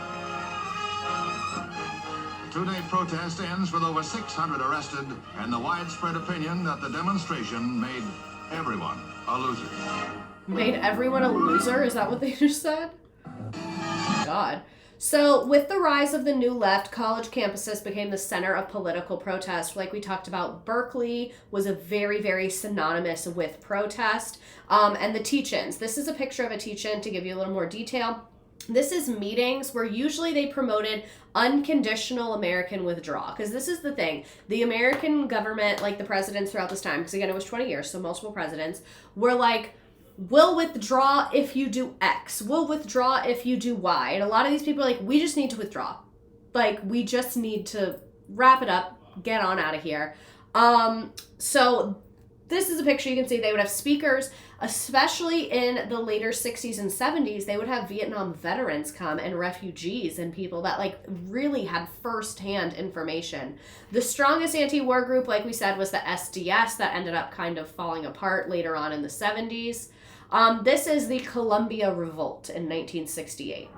The 2-day protest ends with over 600 arrested and the widespread opinion that the demonstration made everyone a loser. Made everyone a loser? Is that what they just said? God. So with the rise of the New Left, college campuses became the center of political protest. Like we talked about, Berkeley was a very, very synonymous with protest. And the teach-ins. This is a picture of a teach-in to give you a little more detail. This is meetings where usually they promoted unconditional American withdrawal. Because this is the thing. The American government, like the presidents throughout this time, because again, it was 20 years, so multiple presidents, were like, we'll withdraw if you do X. We'll withdraw if you do Y. And a lot of these people are like, we just need to withdraw. Like, we just need to wrap it up, get on out of here. So this is a picture you can see. They would have speakers, especially in the later 60s and 70s. They would have Vietnam veterans come and refugees and people that, like, really had firsthand information. The strongest anti-war group, like we said, was the SDS that ended up kind of falling apart later on in the 70s. This is the Columbia Revolt in 1968.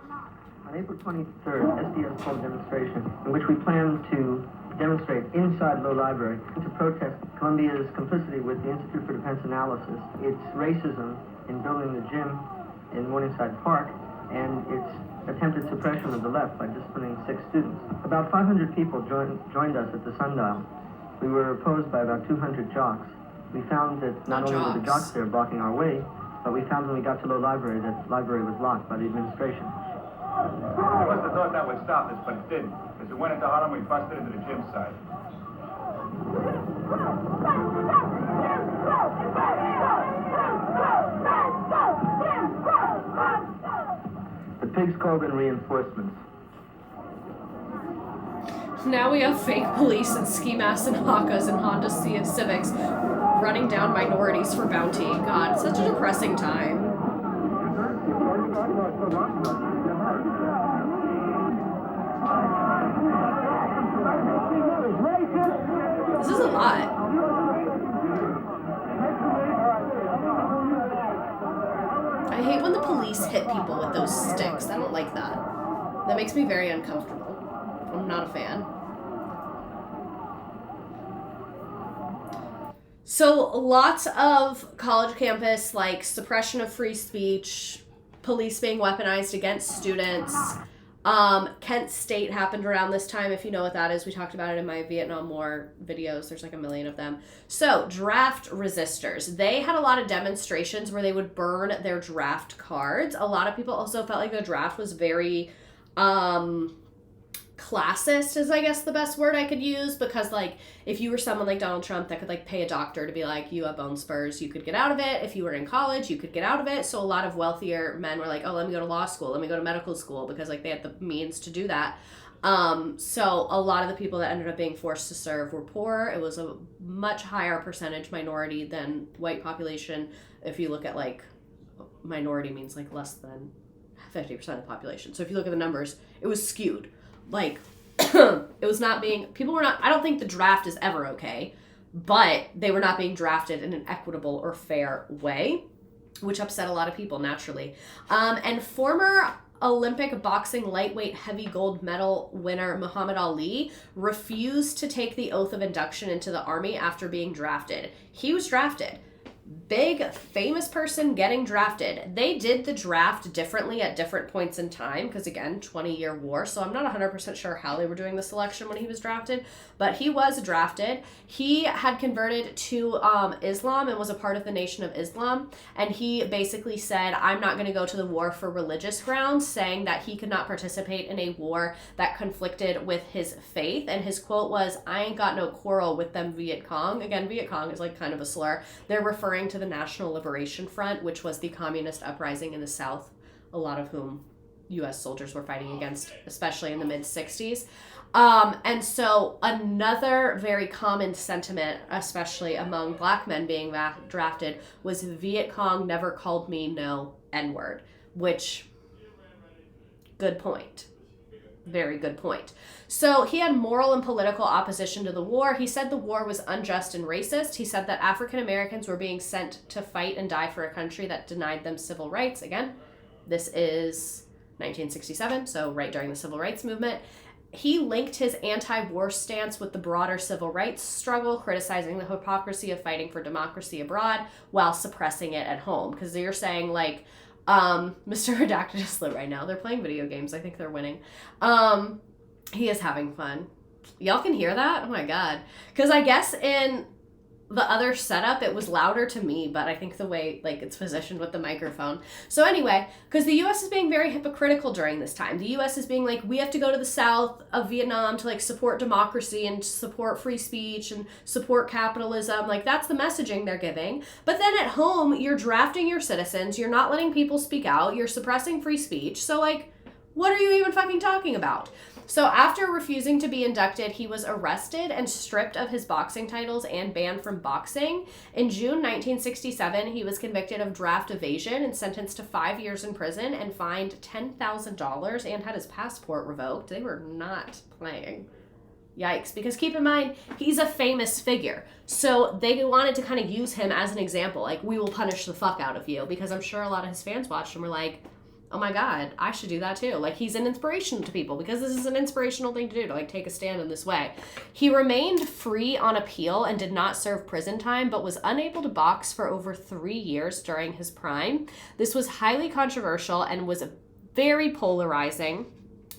On April 23rd, SDS held a demonstration in which we planned to demonstrate inside Low Library to protest Columbia's complicity with the Institute for Defense Analysis, its racism in building the gym in Morningside Park, and its attempted suppression of the left by disciplining 6 students. About 500 people joined us at the Sundial. We were opposed by about 200 jocks. We found that not only were the jocks there blocking our way, but we found when we got to Low Library that the library was locked by the administration. I must have thought that would stop us, but it didn't. As we went into Harlem, we busted into the gym side. The pigs called in reinforcements. Now we have fake police and ski masks and Hakas and Honda Civics running down minorities for bounty. God, such a depressing time. This is a lot. I hate when the police hit people with those sticks. I don't like that. That makes me very uncomfortable. I'm not a fan. So lots of college campus, like suppression of free speech, police being weaponized against students. Kent State happened around this time, if you know what that is. We talked about it in my Vietnam War videos. There's like a million of them. So, draft resistors. They had a lot of demonstrations where they would burn their draft cards. A lot of people also felt like the draft was very classist, is I guess the best word I could use, because like if you were someone like Donald Trump that could like pay a doctor to be like, you have bone spurs, you could get out of it. If you were in college, you could get out of it. So a lot of wealthier men were like, oh, let me go to law school, let me go to medical school, because like they had the means to do that. So a lot of the people that ended up being forced to serve were poor. It was a much higher percentage minority than white population. If you look at like minority means like less than 50% of the population. So if you look at the numbers, it was skewed. Like, it was not being, people were not, I don't think the draft is ever okay, but they were not being drafted in an equitable or fair way, which upset a lot of people naturally. And former Olympic boxing lightweight heavy gold medal winner Muhammad Ali refused to take the oath of induction into the army after being drafted. He was drafted. Big famous person getting drafted. They did the draft differently at different points in time because again, 20-year war. So I'm not 100% sure how they were doing the selection when he was drafted, but he was drafted. He had converted to Islam and was a part of the Nation of Islam. And he basically said, I'm not going to go to the war for religious grounds, saying that he could not participate in a war that conflicted with his faith. And his quote was, I ain't got no quarrel with them Viet Cong. Again, Viet Cong is like kind of a slur. They're referring to the National Liberation Front, which was the communist uprising in the South, a lot of whom U.S. soldiers were fighting against, especially in the mid-60s. And so another very common sentiment, especially among black men being drafted, was Viet Cong never called me no N-word, which, good point. Very good point. So he had moral and political opposition to the war. He said the war was unjust and racist. He said that African Americans were being sent to fight and die for a country that denied them civil rights. Again, this is 1967, so right during the civil rights movement. He linked his anti-war stance with the broader civil rights struggle, criticizing the hypocrisy of fighting for democracy abroad while suppressing it at home. Because you're saying like, Mr. Redacted is lit right now. They're playing video games. I think they're winning. He is having fun. Y'all can hear that? Oh my God. Because I guess in the other setup, it was louder to me, but I think the way like it's positioned with the microphone. So anyway, because the U.S. is being very hypocritical during this time. The U.S. is being like, we have to go to the south of Vietnam to like support democracy and support free speech and support capitalism. Like that's the messaging they're giving. But then at home, you're drafting your citizens. You're not letting people speak out. You're suppressing free speech. So like, what are you even fucking talking about? So after refusing to be inducted, he was arrested and stripped of his boxing titles and banned from boxing. In June 1967, he was convicted of draft evasion and sentenced to 5 years in prison and fined $10,000 and had his passport revoked. They were not playing. Yikes. Because keep in mind, he's a famous figure. So they wanted to kind of use him as an example. Like, we will punish the fuck out of you. Because I'm sure a lot of his fans watched and were like, oh my God, I should do that too. Like, he's an inspiration to people because this is an inspirational thing to do, to like take a stand in this way. He remained free on appeal and did not serve prison time, but was unable to box for over 3 years during his prime. This was highly controversial and was very polarizing.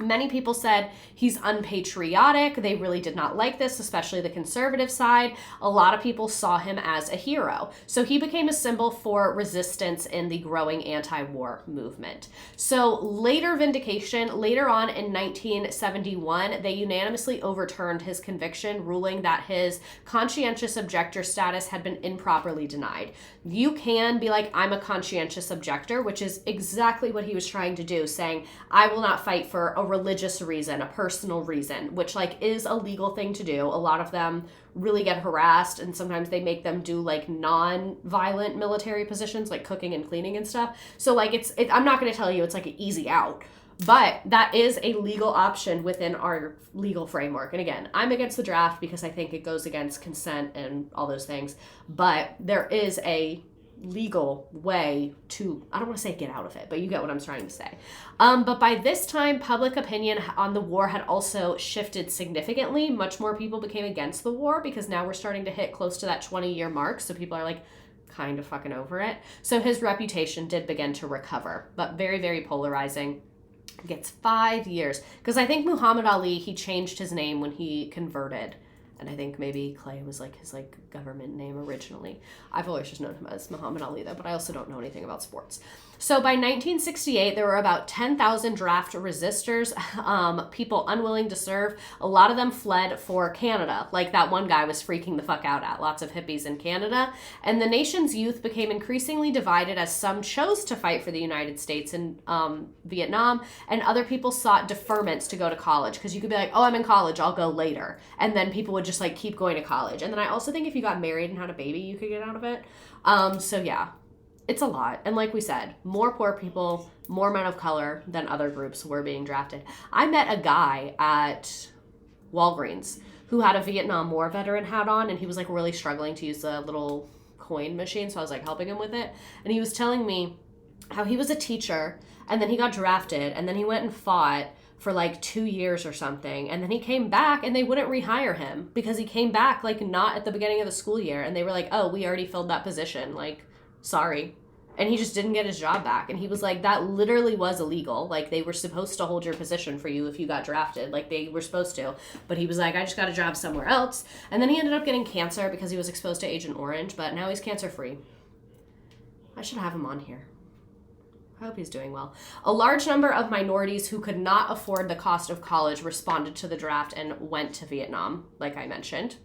Many people said he's unpatriotic. They really did not like this, especially the conservative side. A lot of people saw him as a hero. So he became a symbol for resistance in the growing anti-war movement. So later vindication, later on in 1971, they unanimously overturned his conviction, ruling that his conscientious objector status had been improperly denied. You can be like, I'm a conscientious objector, which is exactly what he was trying to do, saying, I will not fight for a religious reason, a personal reason, which like is a legal thing to do. A lot of them really get harassed, and sometimes they make them do like non-violent military positions like cooking and cleaning and stuff. So like I'm not going to tell you it's like an easy out, but that is a legal option within our legal framework. And again, I'm against the draft because I think it goes against consent and all those things, but there is a legal way to, I don't want to say get out of it, but you get what I'm trying to say. But by this time, public opinion on the war had also shifted significantly. Much more people became against the war because now we're starting to hit close to that 20-year mark. So people are like kind of fucking over it. So his reputation did begin to recover, but very, very polarizing. Gets 5 years. Because I think Muhammad Ali, he changed his name when he converted. And I think maybe Clay was like his like government name originally. I've always just known him as Muhammad Ali though, but I also don't know anything about sports. So by 1968, there were about 10,000 draft resistors, people unwilling to serve. A lot of them fled for Canada. Like that one guy was freaking the fuck out at lots of hippies in Canada. And the nation's youth became increasingly divided as some chose to fight for the United States and Vietnam, and other people sought deferments to go to college. Because you could be like, oh, I'm in college, I'll go later. And then people would just like keep going to college. And then I also think if you got married and had a baby, you could get out of it. So yeah. It's a lot. And like we said, more poor people, more men of color than other groups were being drafted. I met a guy at Walgreens who had a Vietnam War veteran hat on, and he was like really struggling to use the little coin machine. So I was like helping him with it. And he was telling me how he was a teacher and then he got drafted and then he went and fought for like 2 years or something. And then he came back and they wouldn't rehire him because he came back like not at the beginning of the school year. And they were like, oh, we already filled that position. Like, sorry. And he just didn't get his job back. And he was like, that literally was illegal. Like, they were supposed to hold your position for you if you got drafted. Like, they were supposed to. But he was like, I just got a job somewhere else. And then he ended up getting cancer because he was exposed to Agent Orange. But now he's cancer-free. I should have him on here. I hope he's doing well. A large number of minorities who could not afford the cost of college responded to the draft and went to Vietnam, like I mentioned.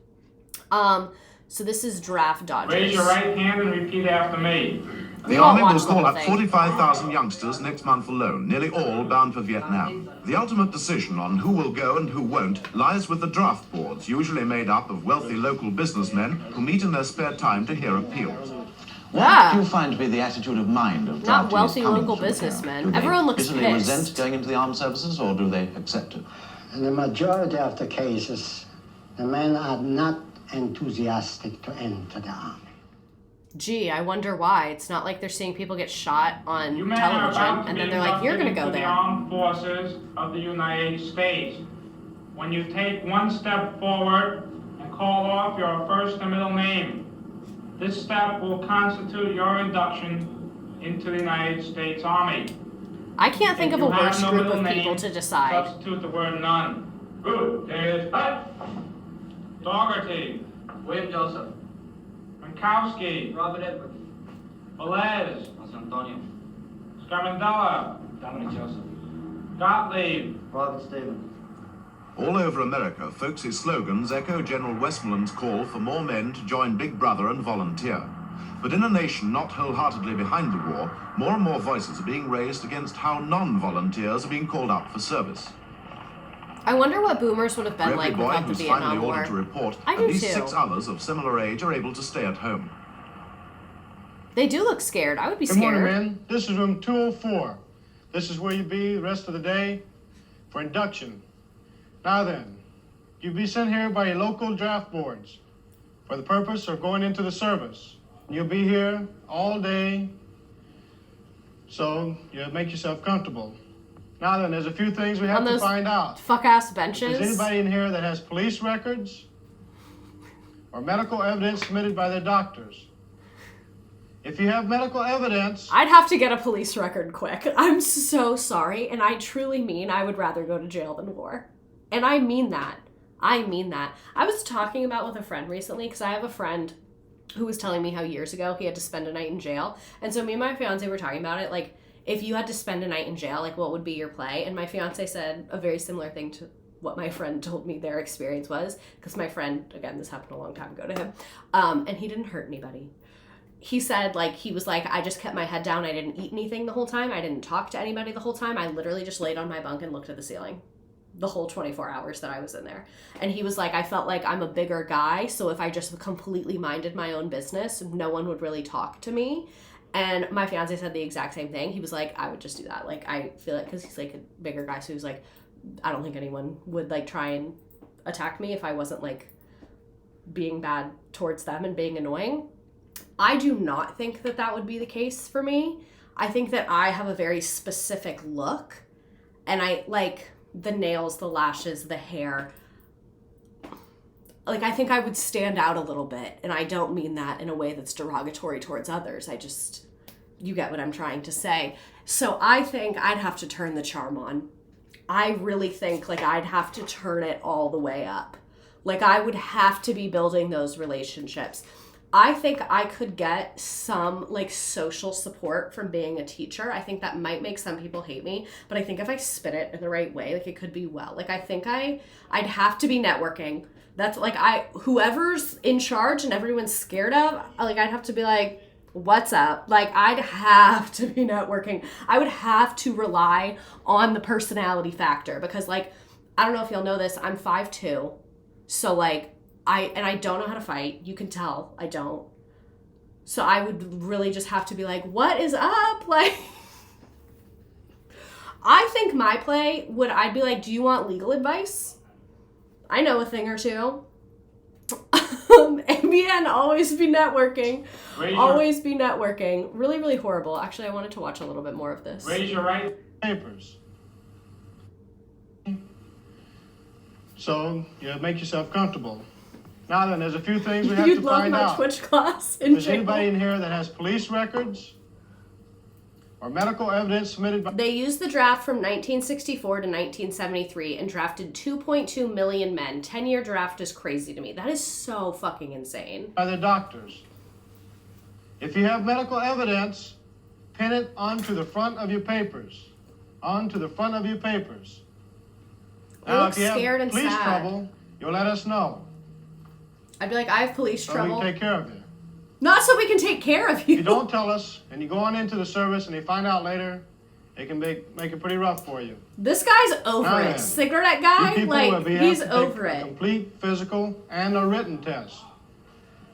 So this is draft dodgers. Raise your right hand and repeat after me. The Army will call up 45,000 youngsters next month alone, nearly all bound for Vietnam. The ultimate decision on who will go and who won't lies with the draft boards, usually made up of wealthy local businessmen who meet in their spare time to hear appeals. What do you find to be the attitude of mind of not draftees wealthy coming local through businessmen? here? Everyone looks Do they pissed. resent going into the armed services, or do they accept it? In the majority of the cases, the men are not enthusiastic to enter the army. Gee, I wonder why. It's not like they're seeing people get shot on You men are television about to and be then they're like, you're going to inducted go into the there. Armed Forces of the United States. When you take one step forward and call off your first and middle name, this step will constitute your induction into the United States Army. I can't think If of a you have worse no group middle of people name, to decide. Substitute the word none. Good. There it is. Dougherty. William Joseph. Minkowski. Robert Edwards. Velez. Jose Antonio. Scaramandella. Dominic Joseph. Gottlieb. Robert Stevens. All over America, folksy slogans echo General Westmoreland's call for more men to join Big Brother and volunteer. But in a nation not wholeheartedly behind the war, more and more voices are being raised against how non-volunteers are being called up for service. I wonder what boomers would have been Every like boy without the who's Vietnam finally War. ordered to report, I at do least too. 6 others of similar age are able to stay at home. They do look scared. I would be Good scared. morning, men. This is room 204. This is where you'll be the rest of the day for induction. Now then, you'll be sent here by your local draft boards for the purpose of going into the service. You'll be here all day, so you'll make yourself comfortable. Now then, there's a few things we have On to those find out. fuck-ass Is benches. anybody in here that has police records or medical evidence submitted by their doctors? If you have medical evidence... I'd have to get a police record quick. I'm so sorry, and I truly mean I would rather go to jail than war. And I mean that. I mean that. I was talking about with a friend recently, because I have a friend who was telling me how years ago he had to spend a night in jail. And so me and my fiance were talking about it, like, if you had to spend a night in jail, like, what would be your play? And my fiance said a very similar thing to what my friend told me their experience was, because my friend, again, this happened a long time ago to him, and he didn't hurt anybody. he said, like, he was like, I just kept my head down. I didn't eat anything the whole time. I didn't talk to anybody the whole time. I literally just laid on my bunk and looked at the ceiling the whole 24 hours that I was in there. And he was like, I felt like I'm a bigger guy, so if I just completely minded my own business, no one would really talk to me. And my fiance said the exact same thing. He was like, I would just do that. Like, I feel like, because he's like a bigger guy, so he was like, I don't think anyone would like try and attack me if I wasn't like being bad towards them and being annoying. I do not think that that would be the case for me. I think that I have a very specific look, and I like the nails, the lashes, the hair. Like, I think I would stand out a little bit, and I don't mean that in a way that's derogatory towards others. You get what I'm trying to say. So I think I'd have to turn the charm on. I really think, like, I'd have to turn it all the way up. Like, I would have to be building those relationships. I think I could get some, like, social support from being a teacher. I think that might make some people hate me, but I think if I spin it in the right way, like, it could be well. Like, I think I'd have to be networking. That's, like, whoever's in charge and everyone's scared of, like, I'd have to be like, what's up? Like, I'd have to be networking. I would have to rely on the personality factor because, like, I don't know if y'all know this, I'm 5'2", so, like, I don't know how to fight. You can tell I don't. So I would really just have to be like, what is up? Like, I think my play I'd be like, do you want legal advice? I know a thing or two. ABN, always be networking. Always be networking. Really, really horrible. Actually, I wanted to watch a little bit more of this. Raise your right papers. So you make yourself comfortable. Now then, there's a few things we have to find out. You'd love my Twitch class in Is jail. anybody in here that has police records or medical evidence submitted by... They used the draft from 1964 to 1973 and drafted 2.2 million men. 10-year draft is crazy to me. That is so fucking insane. By the doctors. If you have medical evidence, pin it onto the front of your papers. Onto the front of your papers. Now, if you have police trouble, you'll let us know. I'd be like, I have police trouble. So we can take care of you. Not so we can take care of you. If you don't tell us, and you go on into the service, and they find out later, it can make it pretty rough for you. This guy's over it. Cigarette guy, like, he's over it. A complete physical and a written test.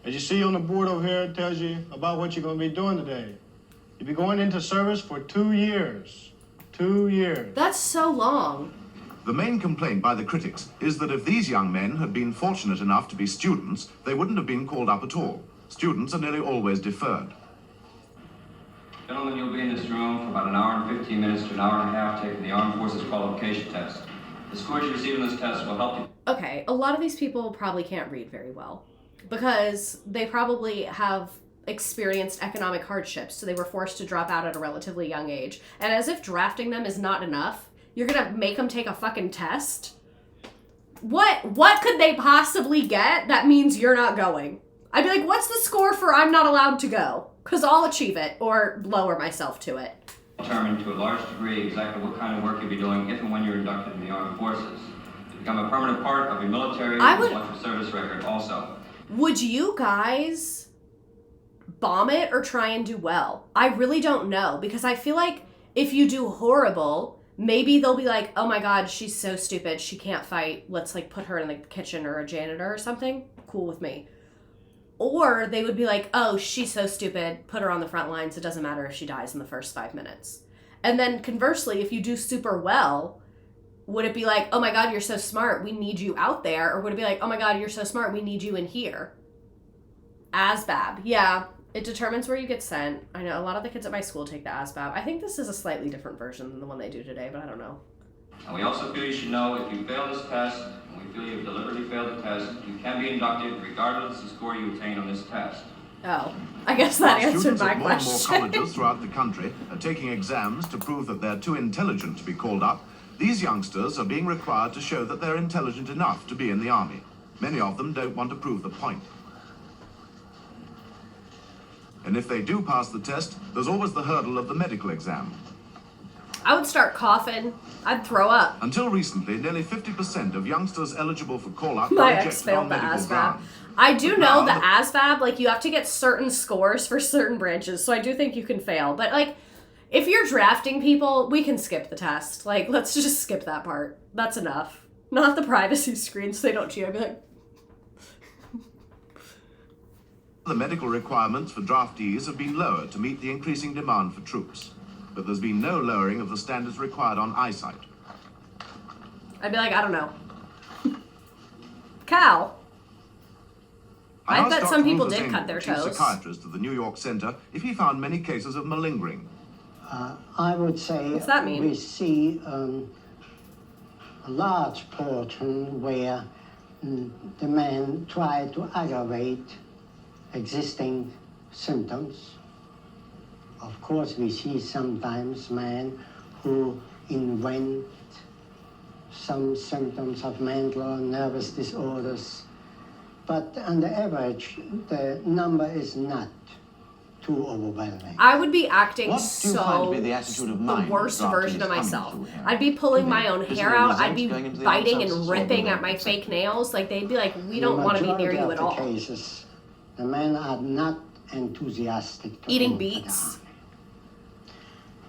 As you see on the board over here, it tells you about what you're going to be doing today. You'll be going into service for 2 years. 2 years. That's so long. The main complaint by the critics is that if these young men had been fortunate enough to be students, they wouldn't have been called up at all. Students are nearly always deferred. Gentlemen, you'll be in this room for about an hour and 15 minutes to an hour and a half taking the Armed Forces Qualification Test. The scores you receive in this test will help you. Okay, a lot of these people probably can't read very well because they probably have experienced economic hardships, so they were forced to drop out at a relatively young age. And as if drafting them is not enough, you're gonna make them take a fucking test? What could they possibly get that means you're not going? I'd be like, what's the score for I'm not allowed to go? Because I'll achieve it or lower myself to it. Determine to a large degree exactly what kind of work you'll be doing if and when you're inducted in the Armed Forces. To become a permanent part of your military and selective service record also. Would you guys bomb it or try and do well? I really don't know, because I feel like if you do horrible, maybe they'll be like, oh my god, she's so stupid, she can't fight, let's like put her in the kitchen or a janitor or something. Cool with me. Or they would be like, oh, she's so stupid, put her on the front lines, it doesn't matter if she dies in the first 5 minutes. And then conversely, if you do super well, would it be like, oh my god, you're so smart, we need you out there? Or would it be like, oh my god, you're so smart, we need you in here? ASVAB. Yeah, it determines where you get sent. I know a lot of the kids at my school take the ASVAB. I think this is a slightly different version than the one they do today, but I don't know. And we also feel you should know if you fail this test, and we feel you've deliberately failed the test, you can be inducted regardless of the score you attain on this test. Oh, I guess that answered my More and question. more colleges throughout the country are taking exams to prove that they're too intelligent to be called up. These youngsters are being required to show that they're intelligent enough to be in the army. Many of them don't want to prove the point. And if they do pass the test, there's always the hurdle of the medical exam. I would start coughing. I'd throw up. Until recently, nearly 50% of youngsters eligible for call-up My were ex rejected failed on the medical ASVAB. grounds. I do know Now, the ASVAB, like, you have to get certain scores for certain branches, so I do think you can fail. But, like, if you're drafting people, we can skip the test. Like, let's just skip that part. That's enough. Not the privacy screens, so they don't cheat. I'd be like... The medical requirements for draftees have been lowered to meet the increasing demand for troops. But there's been no lowering of the standards required on eyesight. I'd be like, I don't know. Cal. I bet some people did cut their chief toes. Psychiatrist of the New York Center, if he found many cases of malingering. I would say What's that mean? we see a large portion where the men try to aggravate existing symptoms. Of course, we see sometimes men who invent some symptoms of mental or nervous disorders. But on the average, the number is not too overwhelming. I would be acting What do you find to be the attitude of mind the worst that version of draftees come myself. to here? I'd be pulling my own Is hair there a out. I'd result be going into the biting armed and services, or ripping do at they my accept fake nails. Like, they'd be like, we don't want to be near you at all. In the majority of the cases, the men are not enthusiastic to Eating enter the beets. army.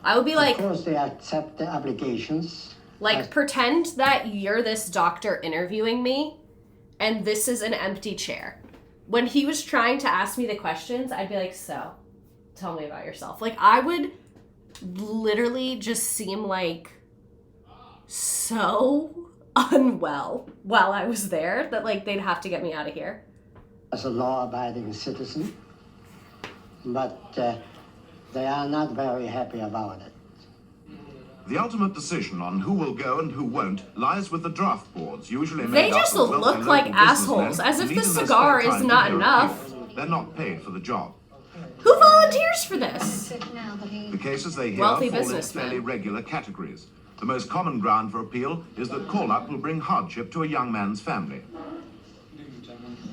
I would be like... Of course, they accept the obligations. Like, pretend that you're this doctor interviewing me, and this is an empty chair. When he was trying to ask me the questions, I'd be like, so, tell me about yourself. Like, I would literally just seem like so unwell while I was there that, like, they'd have to get me out of here. As a law-abiding citizen, but they are not very happy about it. The ultimate decision on who will go and who won't lies with the draft boards, usually They made just up of wealthy look like local assholes, businessmen as if who the need in their cigar spare is time to not hear enough. appeals. They're not paid for the job. Who volunteers for this? The cases they hear Wealthy fall in businessmen. fairly regular categories. The most common ground for appeal is that call-up will bring hardship to a young man's family.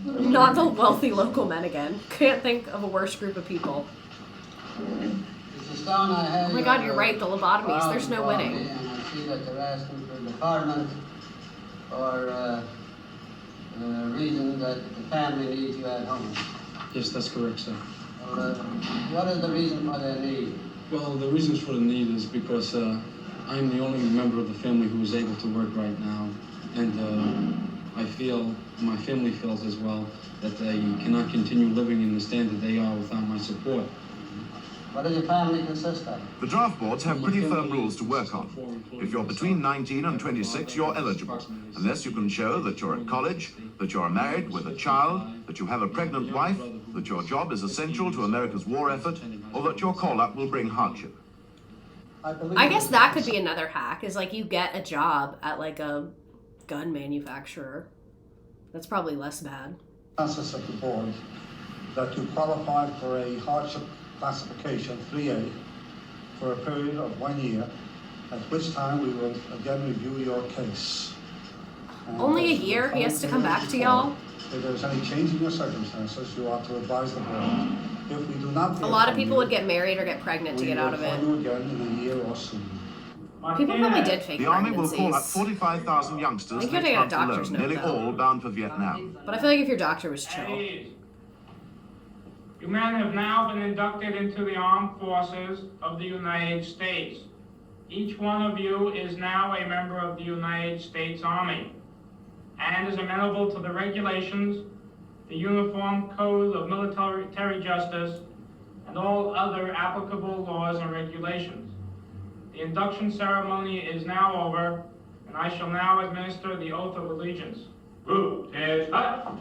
Not the wealthy local men again. Can't think of a worse group of people. Oh my god, you're right, the lobotomies, there's no winning. And I see that they're asking for a department for a reason that the family needs you at home. Yes, that's correct, sir. What is the reason for their need? Well, the reasons for the need is because I'm the only member of the family who is able to work right now, and I feel, my family feels as well, that they cannot continue living in the standard they are without my support. What does your family consist of? The draft boards have pretty firm rules to work on. If you're between 19 and 26, you're eligible, unless you can show that you're at college, that you're married with a child, that you have a pregnant wife, that your job is essential to America's war effort, or that your call-up will bring hardship. I guess that could be another hack, is like you get a job at like a gun manufacturer. That's probably less bad. Process of the board that you qualify for a hardship classification 3A for a period of 1 year, at which time we will again review your case. And Only a year? He has to come back to y'all? If there's any change in your circumstances, you are to advise the board. If we do not, A lot of people would get married or get pregnant to get out of it. We will call you again in a year or sooner. People probably did fake The Army will call up pregnancies. 45,000 youngsters I think you next have to month get a doctor's alone, note, nearly though. all bound for Vietnam. But I feel like if your doctor was chill. You men have now been inducted into the armed forces of the United States. Each one of you is now a member of the United States Army and is amenable to the regulations, the Uniform Code of Military Justice, and all other applicable laws and regulations. The induction ceremony is now over, and I shall now administer the oath of allegiance. Group, heads up.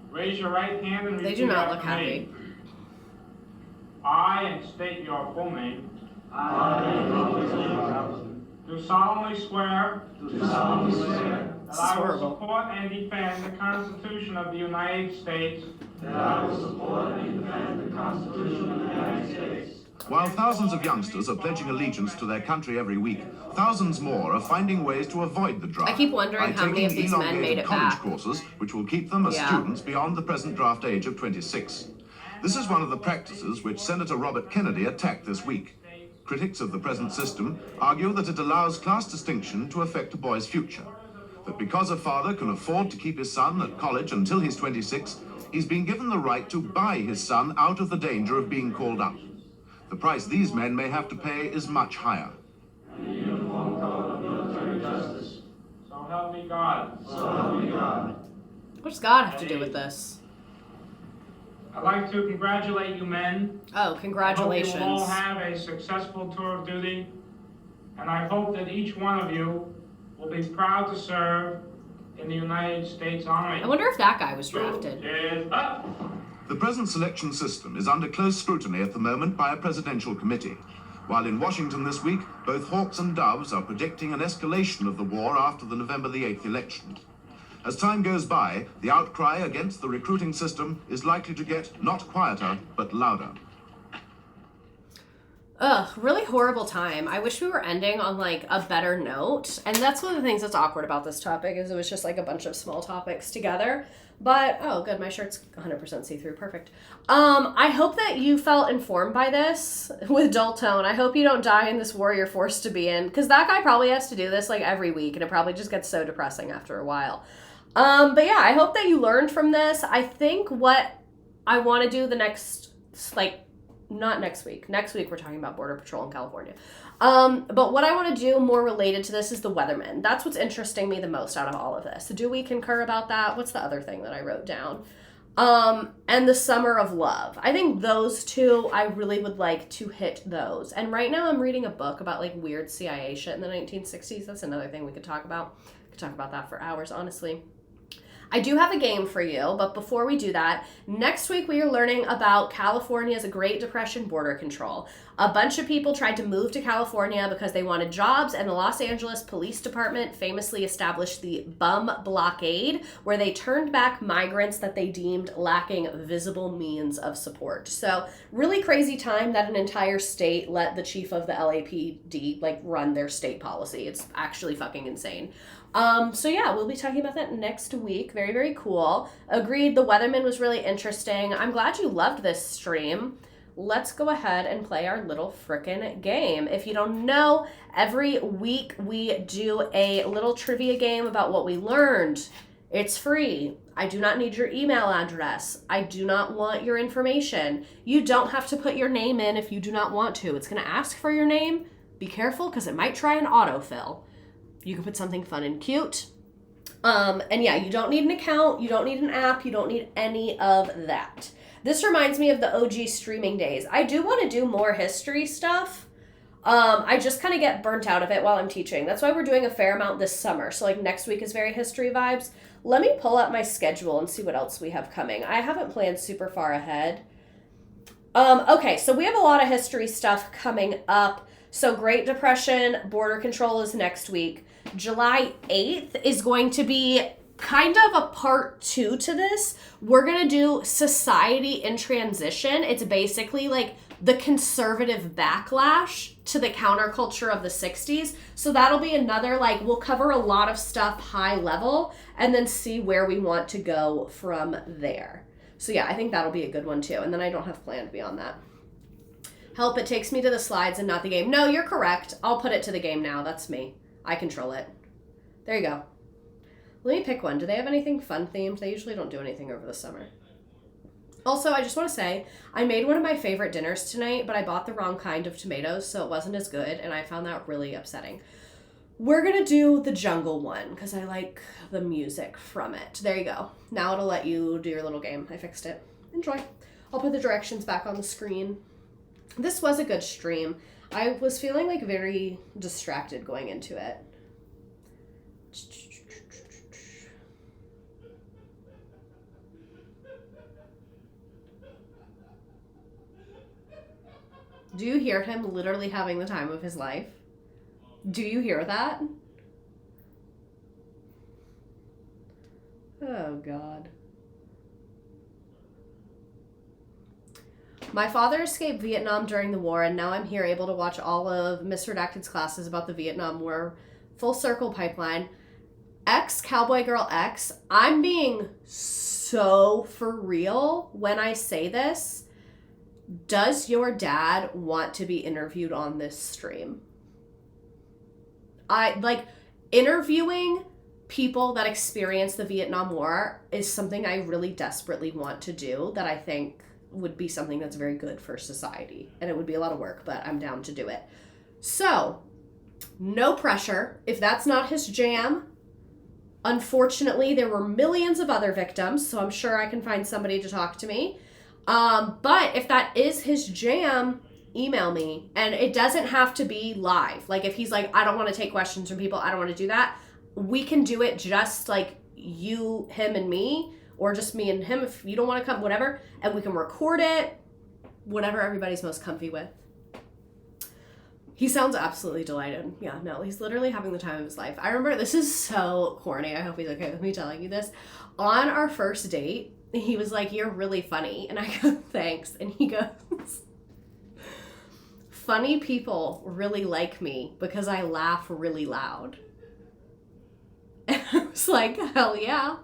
Raise your right hand and They repeat do not after look me. happy. I, and state your full name, do solemnly swear that I will support and defend the Constitution of the United States. While thousands of youngsters are pledging allegiance to their country every week, thousands more are finding ways to avoid the draft. I keep wondering by how many of taking these men elongated made it college back. courses, which will keep them as Yeah. students beyond the present draft age of 26. This is one of the practices which Senator Robert Kennedy attacked this week. Critics of the present system argue that it allows class distinction to affect a boy's future. That because a father can afford to keep his son at college until he's 26, he's been given the right to buy his son out of the danger of being called up. The price these men may have to pay is much higher. The Uniform Code of Military Justice. So help me God. So help me God. What does God have to do with this? I'd like to congratulate you men. Oh, congratulations. I hope you will all have a successful tour of duty, and I hope that each one of you will be proud to serve in the United States Army. I wonder if that guy was drafted. The present selection system is under close scrutiny at the moment by a presidential committee. While in Washington this week, both hawks and doves are predicting an escalation of the war after the November the 8th election. As time goes by, the outcry against the recruiting system is likely to get not quieter, but louder. Ugh, really horrible time. I wish we were ending on like a better note. And that's one of the things that's awkward about this topic is it was just like a bunch of small topics together. But, oh good, my shirt's 100% see-through, perfect. I hope that you felt informed by this with dull tone. I hope you don't die in this war you're forced to be in. Because that guy probably has to do this like every week and it probably just gets so depressing after a while. But yeah, I hope that you learned from this. I think what I want to do the next, like, not next week. Next week we're talking about Border Patrol in California. But what I want to do more related to this is the weathermen. That's what's interesting me the most out of all of this. Do we concur about that? What's the other thing that I wrote down? And the Summer of Love. I think those two, I really would like to hit those. And right now I'm reading a book about like weird CIA shit in the 1960s. That's another thing we could talk about. We could talk about that for hours, honestly. I do have a game for you, but before we do that, next week we are learning about California's Great Depression border control. A bunch of people tried to move to California because they wanted jobs, and the Los Angeles Police Department famously established the Bum Blockade, where they turned back migrants that they deemed lacking visible means of support. So, really crazy time that an entire state let the chief of the LAPD like run their state policy. It's actually fucking insane. So yeah, we'll be talking about that next week. Very, very cool. Agreed, the Weatherman was really interesting. I'm glad you loved this stream. Let's go ahead and play our little frickin' game. If you don't know, every week we do a little trivia game about what we learned. It's free. I do not need your email address. I do not want your information. You don't have to put your name in if you do not want to. It's going to ask for your name. Be careful because it might try an autofill. You can put something fun and cute. And yeah, you don't need an account. You don't need an app. You don't need any of that. This reminds me of the OG streaming days. I do want to do more history stuff. I just kind of get burnt out of it while I'm teaching. That's why we're doing a fair amount this summer. So like next week is very history vibes. Let me pull up my schedule and see what else we have coming. I haven't planned super far ahead. Okay, so we have a lot of history stuff coming up. So Great Depression, border control is next week. July 8th is going to be kind of a part 2 to this. We're going to do society in transition. It's basically like the conservative backlash to the counterculture of the 60s. So that'll be another, like, we'll cover a lot of stuff high level and then see where we want to go from there. So yeah, I think that'll be a good one too. And then I don't have planned beyond that. Help, it takes me to the slides and not the game. No, you're correct. I'll put it to the game now. That's me. I control it. There you go. Let me pick one. Do they have anything fun themed? They usually don't do anything over the summer. Also, I just want to say, I made one of my favorite dinners tonight, but I bought the wrong kind of tomatoes, so it wasn't as good, and I found that really upsetting. We're going to do the jungle one, because I like the music from it. There you go. Now it'll let you do your little game. I fixed it. Enjoy. I'll put the directions back on the screen. This was a good stream. I was feeling like very distracted going into it. Do you hear him literally having the time of his life? Do you hear that? Oh, God. My father escaped Vietnam during the war, and now I'm here able to watch all of Miss Redacted's classes about the Vietnam War. Full circle pipeline. X, Cowboy Girl X, I'm being so for real when I say this. Does your dad want to be interviewed on this stream? Interviewing people that experience the Vietnam War is something I really desperately want to do, that I think would be something that's very good for society. And it would be a lot of work, but I'm down to do it. So, no pressure. If that's not his jam, unfortunately, there were millions of other victims, so I'm sure I can find somebody to talk to me. But if that is his jam, email me. And it doesn't have to be live. Like, if he's like, I don't want to take questions from people, I don't want to do that, we can do it just like you, him, and me, or just me and him if you don't want to come, whatever. And we can record it, whatever everybody's most comfy with. He sounds absolutely delighted. Yeah, no, he's literally having the time of his life. I remember, this is so corny. I hope he's okay with me telling you this. On our first date, he was like, you're really funny. And I go, thanks. And he goes, funny people really like me because I laugh really loud. And I was like, hell yeah.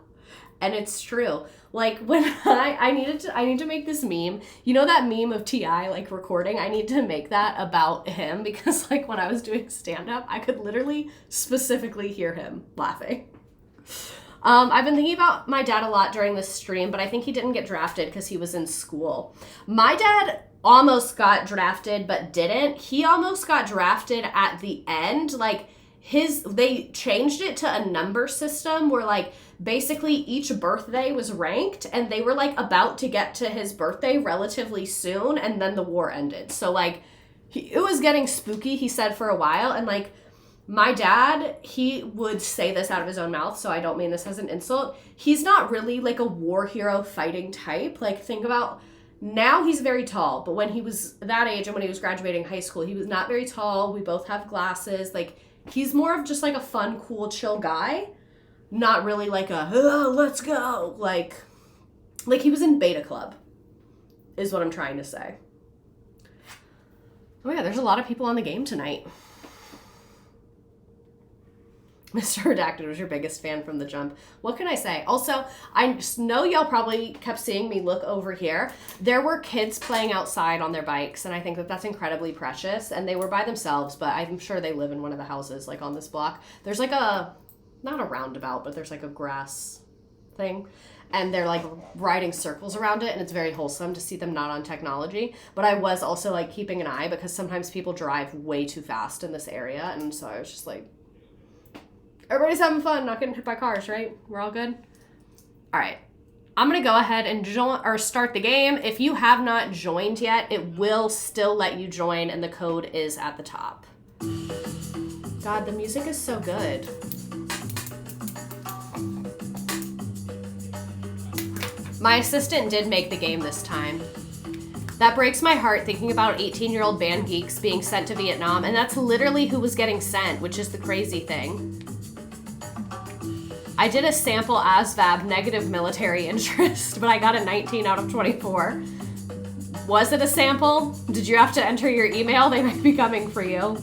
And it's true. Like, when I need to make this meme. You know that meme of T.I. like recording? I need to make that about him, because like when I was doing stand-up, I could literally specifically hear him laughing. I've been thinking about my dad a lot during this stream, but I think he didn't get drafted because he was in school. My dad almost got drafted but didn't. He almost got drafted at the end. Like, they changed it to a number system where like basically each birthday was ranked, and they were like about to get to his birthday relatively soon, and then the war ended. So like it was getting spooky, he said, for a while. And like my dad, he would say this out of his own mouth, so I don't mean this as an insult. He's not really like a war hero fighting type. Like, think about, now he's very tall, but when he was that age and when he was graduating high school, he was not very tall. We both have glasses. Like, he's more of just like a fun, cool, chill guy. Not really like a, oh, let's go. Like he was in Beta Club, is what I'm trying to say. Oh yeah, there's a lot of people on the game tonight. Mr. Redacted was your biggest fan from the jump. What can I say? Also, I know y'all probably kept seeing me look over here. There were kids playing outside on their bikes, and I think that that's incredibly precious. And they were by themselves, but I'm sure they live in one of the houses, like on this block. There's like not a roundabout, but there's like a grass thing. And they're like riding circles around it, and it's very wholesome to see them not on technology. But I was also like keeping an eye, because sometimes people drive way too fast in this area. And so I was just like, everybody's having fun, not getting hit by cars, right? We're all good? All right. I'm going to go ahead and start the game. If you have not joined yet, it will still let you join, and the code is at the top. God, the music is so good. My assistant did make the game this time. That breaks my heart thinking about 18-year-old band geeks being sent to Vietnam, and that's literally who was getting sent, which is the crazy thing. I did a sample ASVAB negative military interest, but I got a 19 out of 24. Was it a sample? Did you have to enter your email? They might be coming for you.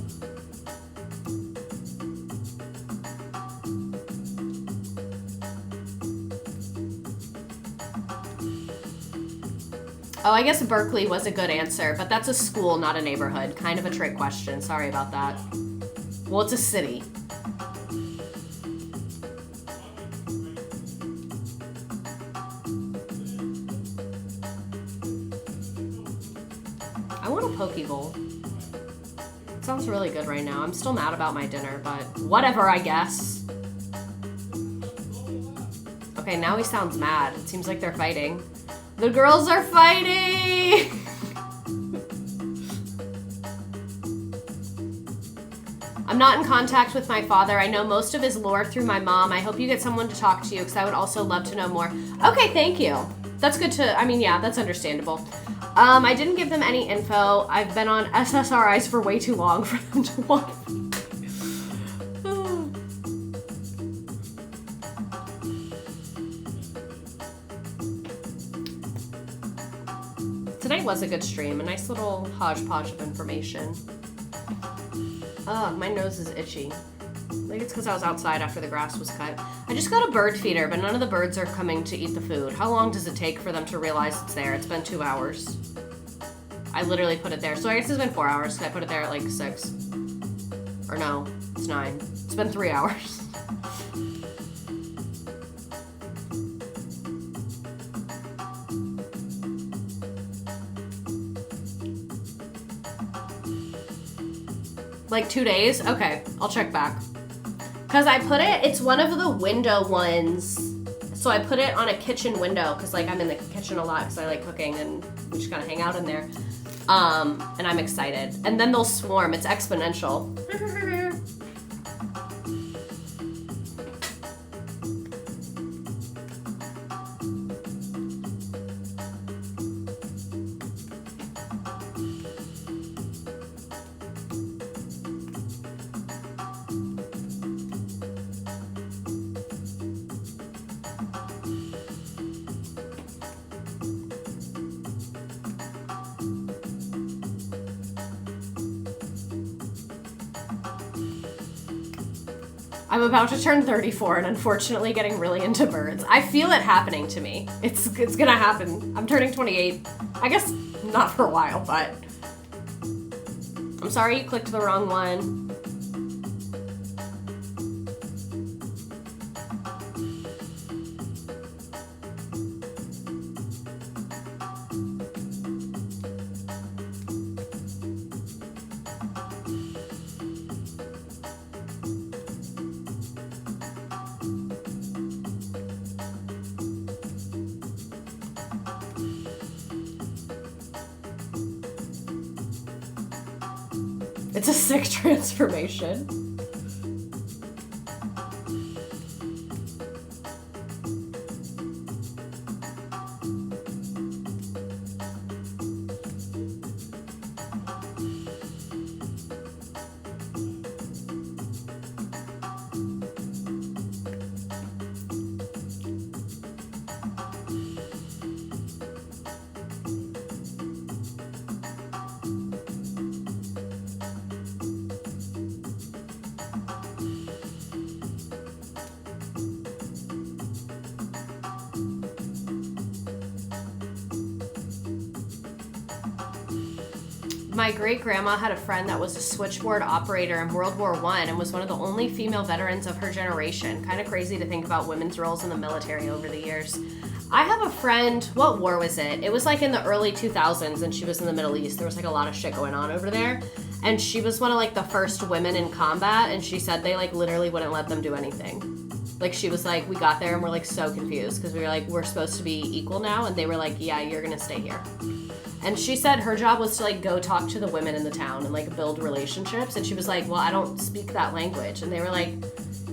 Oh, I guess Berkeley was a good answer, but that's a school, not a neighborhood. Kind of a trick question. Sorry about that. Well, it's a city. I want a poke bowl. It sounds really good right now. I'm still mad about my dinner, but whatever, I guess. Okay, now he sounds mad. It seems like they're fighting. The girls are fighting! I'm not in contact with my father. I know most of his lore through my mom. I hope you get someone to talk to you, because I would also love to know more. Okay, thank you. That's good to, I mean, yeah, that's understandable. I didn't give them any info. I've been on SSRIs for way too long for them to want. Tonight was a good stream, a nice little hodgepodge of information. Ugh, my nose is itchy. I think it's because I was outside after the grass was cut. I just got a bird feeder, but none of the birds are coming to eat the food. How long does it take for them to realize it's there? It's been 2 hours. I literally put it there. So I guess it's been 4 hours because I put it there at like 6. Or no, it's 9. It's been 3 hours. Like 2 days? Okay, I'll check back. Because I put it, it's one of the window ones. So I put it on a kitchen window because like I'm in the kitchen a lot because I like cooking and we just kind of hang out in there. And I'm excited. And then they'll swarm. It's exponential. I'm about to turn 34 and unfortunately getting really into birds. I feel it happening to me. It's gonna happen. I'm turning 28. I guess not for a while, but I'm sorry you clicked the wrong one. It's a sick transformation. My great-grandma had a friend that was a switchboard operator in World War I and was one of the only female veterans of her generation. Kind of crazy to think about women's roles in the military over the years. I have a friend, what war was it? It was like in the early 2000s and she was in the Middle East. There was like a lot of shit going on over there. And she was one of like the first women in combat and she said they like literally wouldn't let them do anything. Like she was like, we got there and we're like so confused because we were like, we're supposed to be equal now. And they were like, yeah, you're gonna stay here. And she said her job was to like go talk to the women in the town and like build relationships. And she was like, well, I don't speak that language. And they were like,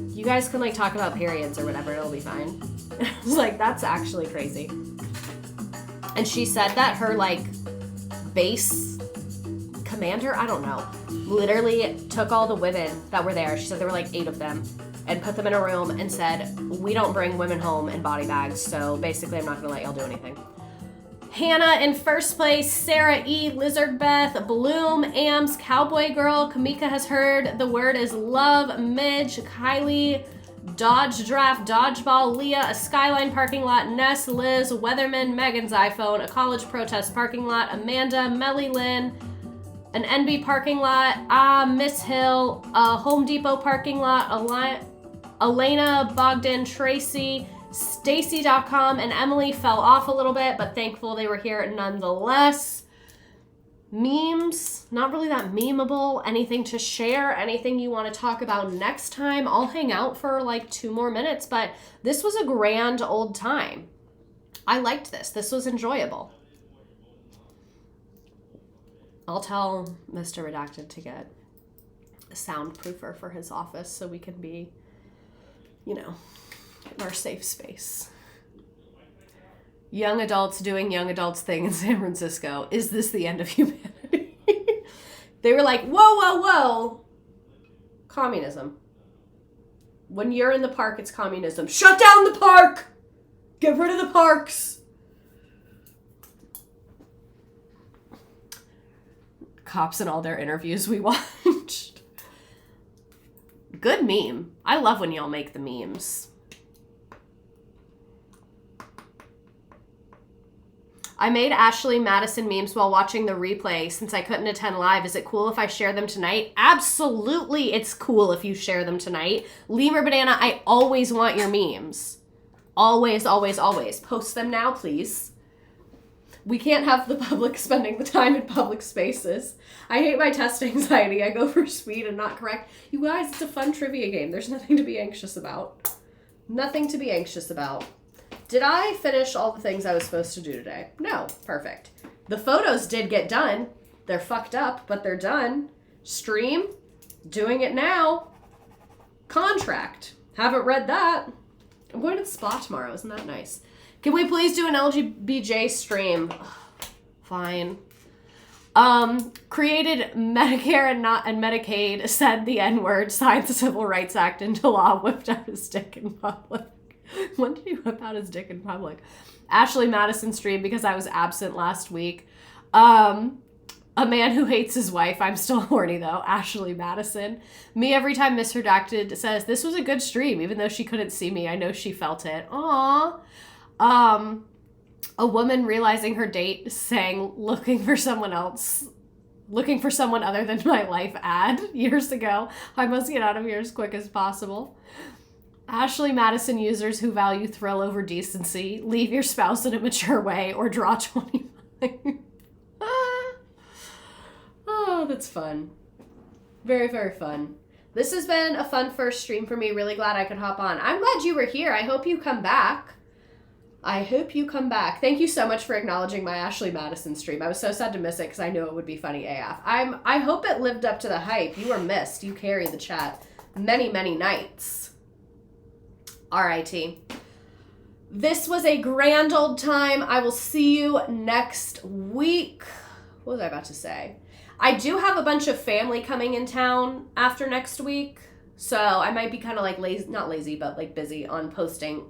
you guys can like talk about periods or whatever, it'll be fine. And I was like, that's actually crazy. And she said that her like base commander, I don't know, literally took all the women that were there. She said there were like 8 of them and put them in a room and said, we don't bring women home in body bags. So basically I'm not gonna let y'all do anything. Hannah in first place, Sarah E, Lizard Beth, Bloom, Ams, Cowboy Girl, Kamika has heard, the word is love, Midge, Kylie, Dodge Draft, Dodgeball, Leah, a Skyline parking lot, Ness, Liz, Weatherman, Megan's iPhone, a college protest parking lot, Amanda, Melly Lynn, an NB parking lot, Miss Hill, a Home Depot parking lot, Elena, Bogdan, Tracy, Stacy.com, and Emily fell off a little bit, but thankful they were here nonetheless. Memes, not really that memeable. Anything to share? Anything you want to talk about next time? I'll hang out for like 2 more minutes, but this was a grand old time. I liked this. This was enjoyable. I'll tell Mr. Redacted to get a soundproofer for his office so we can be, you know, in our safe space. Young adults doing young adults thing in San Francisco. Is this the end of humanity? They were like, whoa, whoa, whoa. Communism. When you're in the park, it's communism. Shut down the park! Get rid of the parks! Cops in all their interviews we watched. Good meme. I love when y'all make the memes. I made Ashley Madison memes while watching the replay since I couldn't attend live. Is it cool if I share them tonight? Absolutely, it's cool if you share them tonight. Lemur Banana, I always want your memes. Always, always, always. Post them now, please. We can't have the public spending the time in public spaces. I hate my test anxiety. I go for speed and not correct. You guys, it's a fun trivia game. There's nothing to be anxious about. Nothing to be anxious about. Did I finish all the things I was supposed to do today? No. Perfect. The photos did get done. They're fucked up, but they're done. Stream. Doing it now. Contract. Haven't read that. I'm going to the spa tomorrow. Isn't that nice? Can we please do an LGBJ stream? Fine. Created Medicare and Medicaid, said the N-word, signed the Civil Rights Act into law, whipped out his dick in public. When did he whip out his dick in public? Ashley Madison stream because I was absent last week. A man who hates his wife. I'm still horny though. Ashley Madison. Me every time Miss Redacted says, this was a good stream, even though she couldn't see me. I know she felt it. Aww. A woman realizing her date saying, looking for someone other than my life ad years ago. I must get out of here as quick as possible. Ashley Madison users who value thrill over decency. Leave your spouse in a mature way or draw 25. Oh, that's fun. Very, very fun. This has been a fun first stream for me. Really glad I could hop on. I'm glad you were here. I hope you come back. Thank you so much for acknowledging my Ashley Madison stream. I was so sad to miss it because I knew it would be funny AF. I hope it lived up to the hype. You were missed. You carried the chat many, many nights. Alrighty. This was a grand old time. I will see you next week. What was I about to say? I do have a bunch of family coming in town after next week. So I might be kind of like lazy, not lazy, but like busy on posting.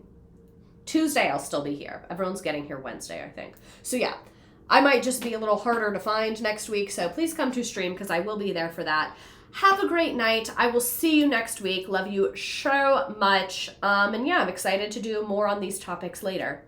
Tuesday I'll still be here. Everyone's getting here Wednesday, I think. So yeah, I might just be a little harder to find next week. So please come to stream because I will be there for that. Have a great night. I will see you next week. Love you so much. And yeah, I'm excited to do more on these topics later.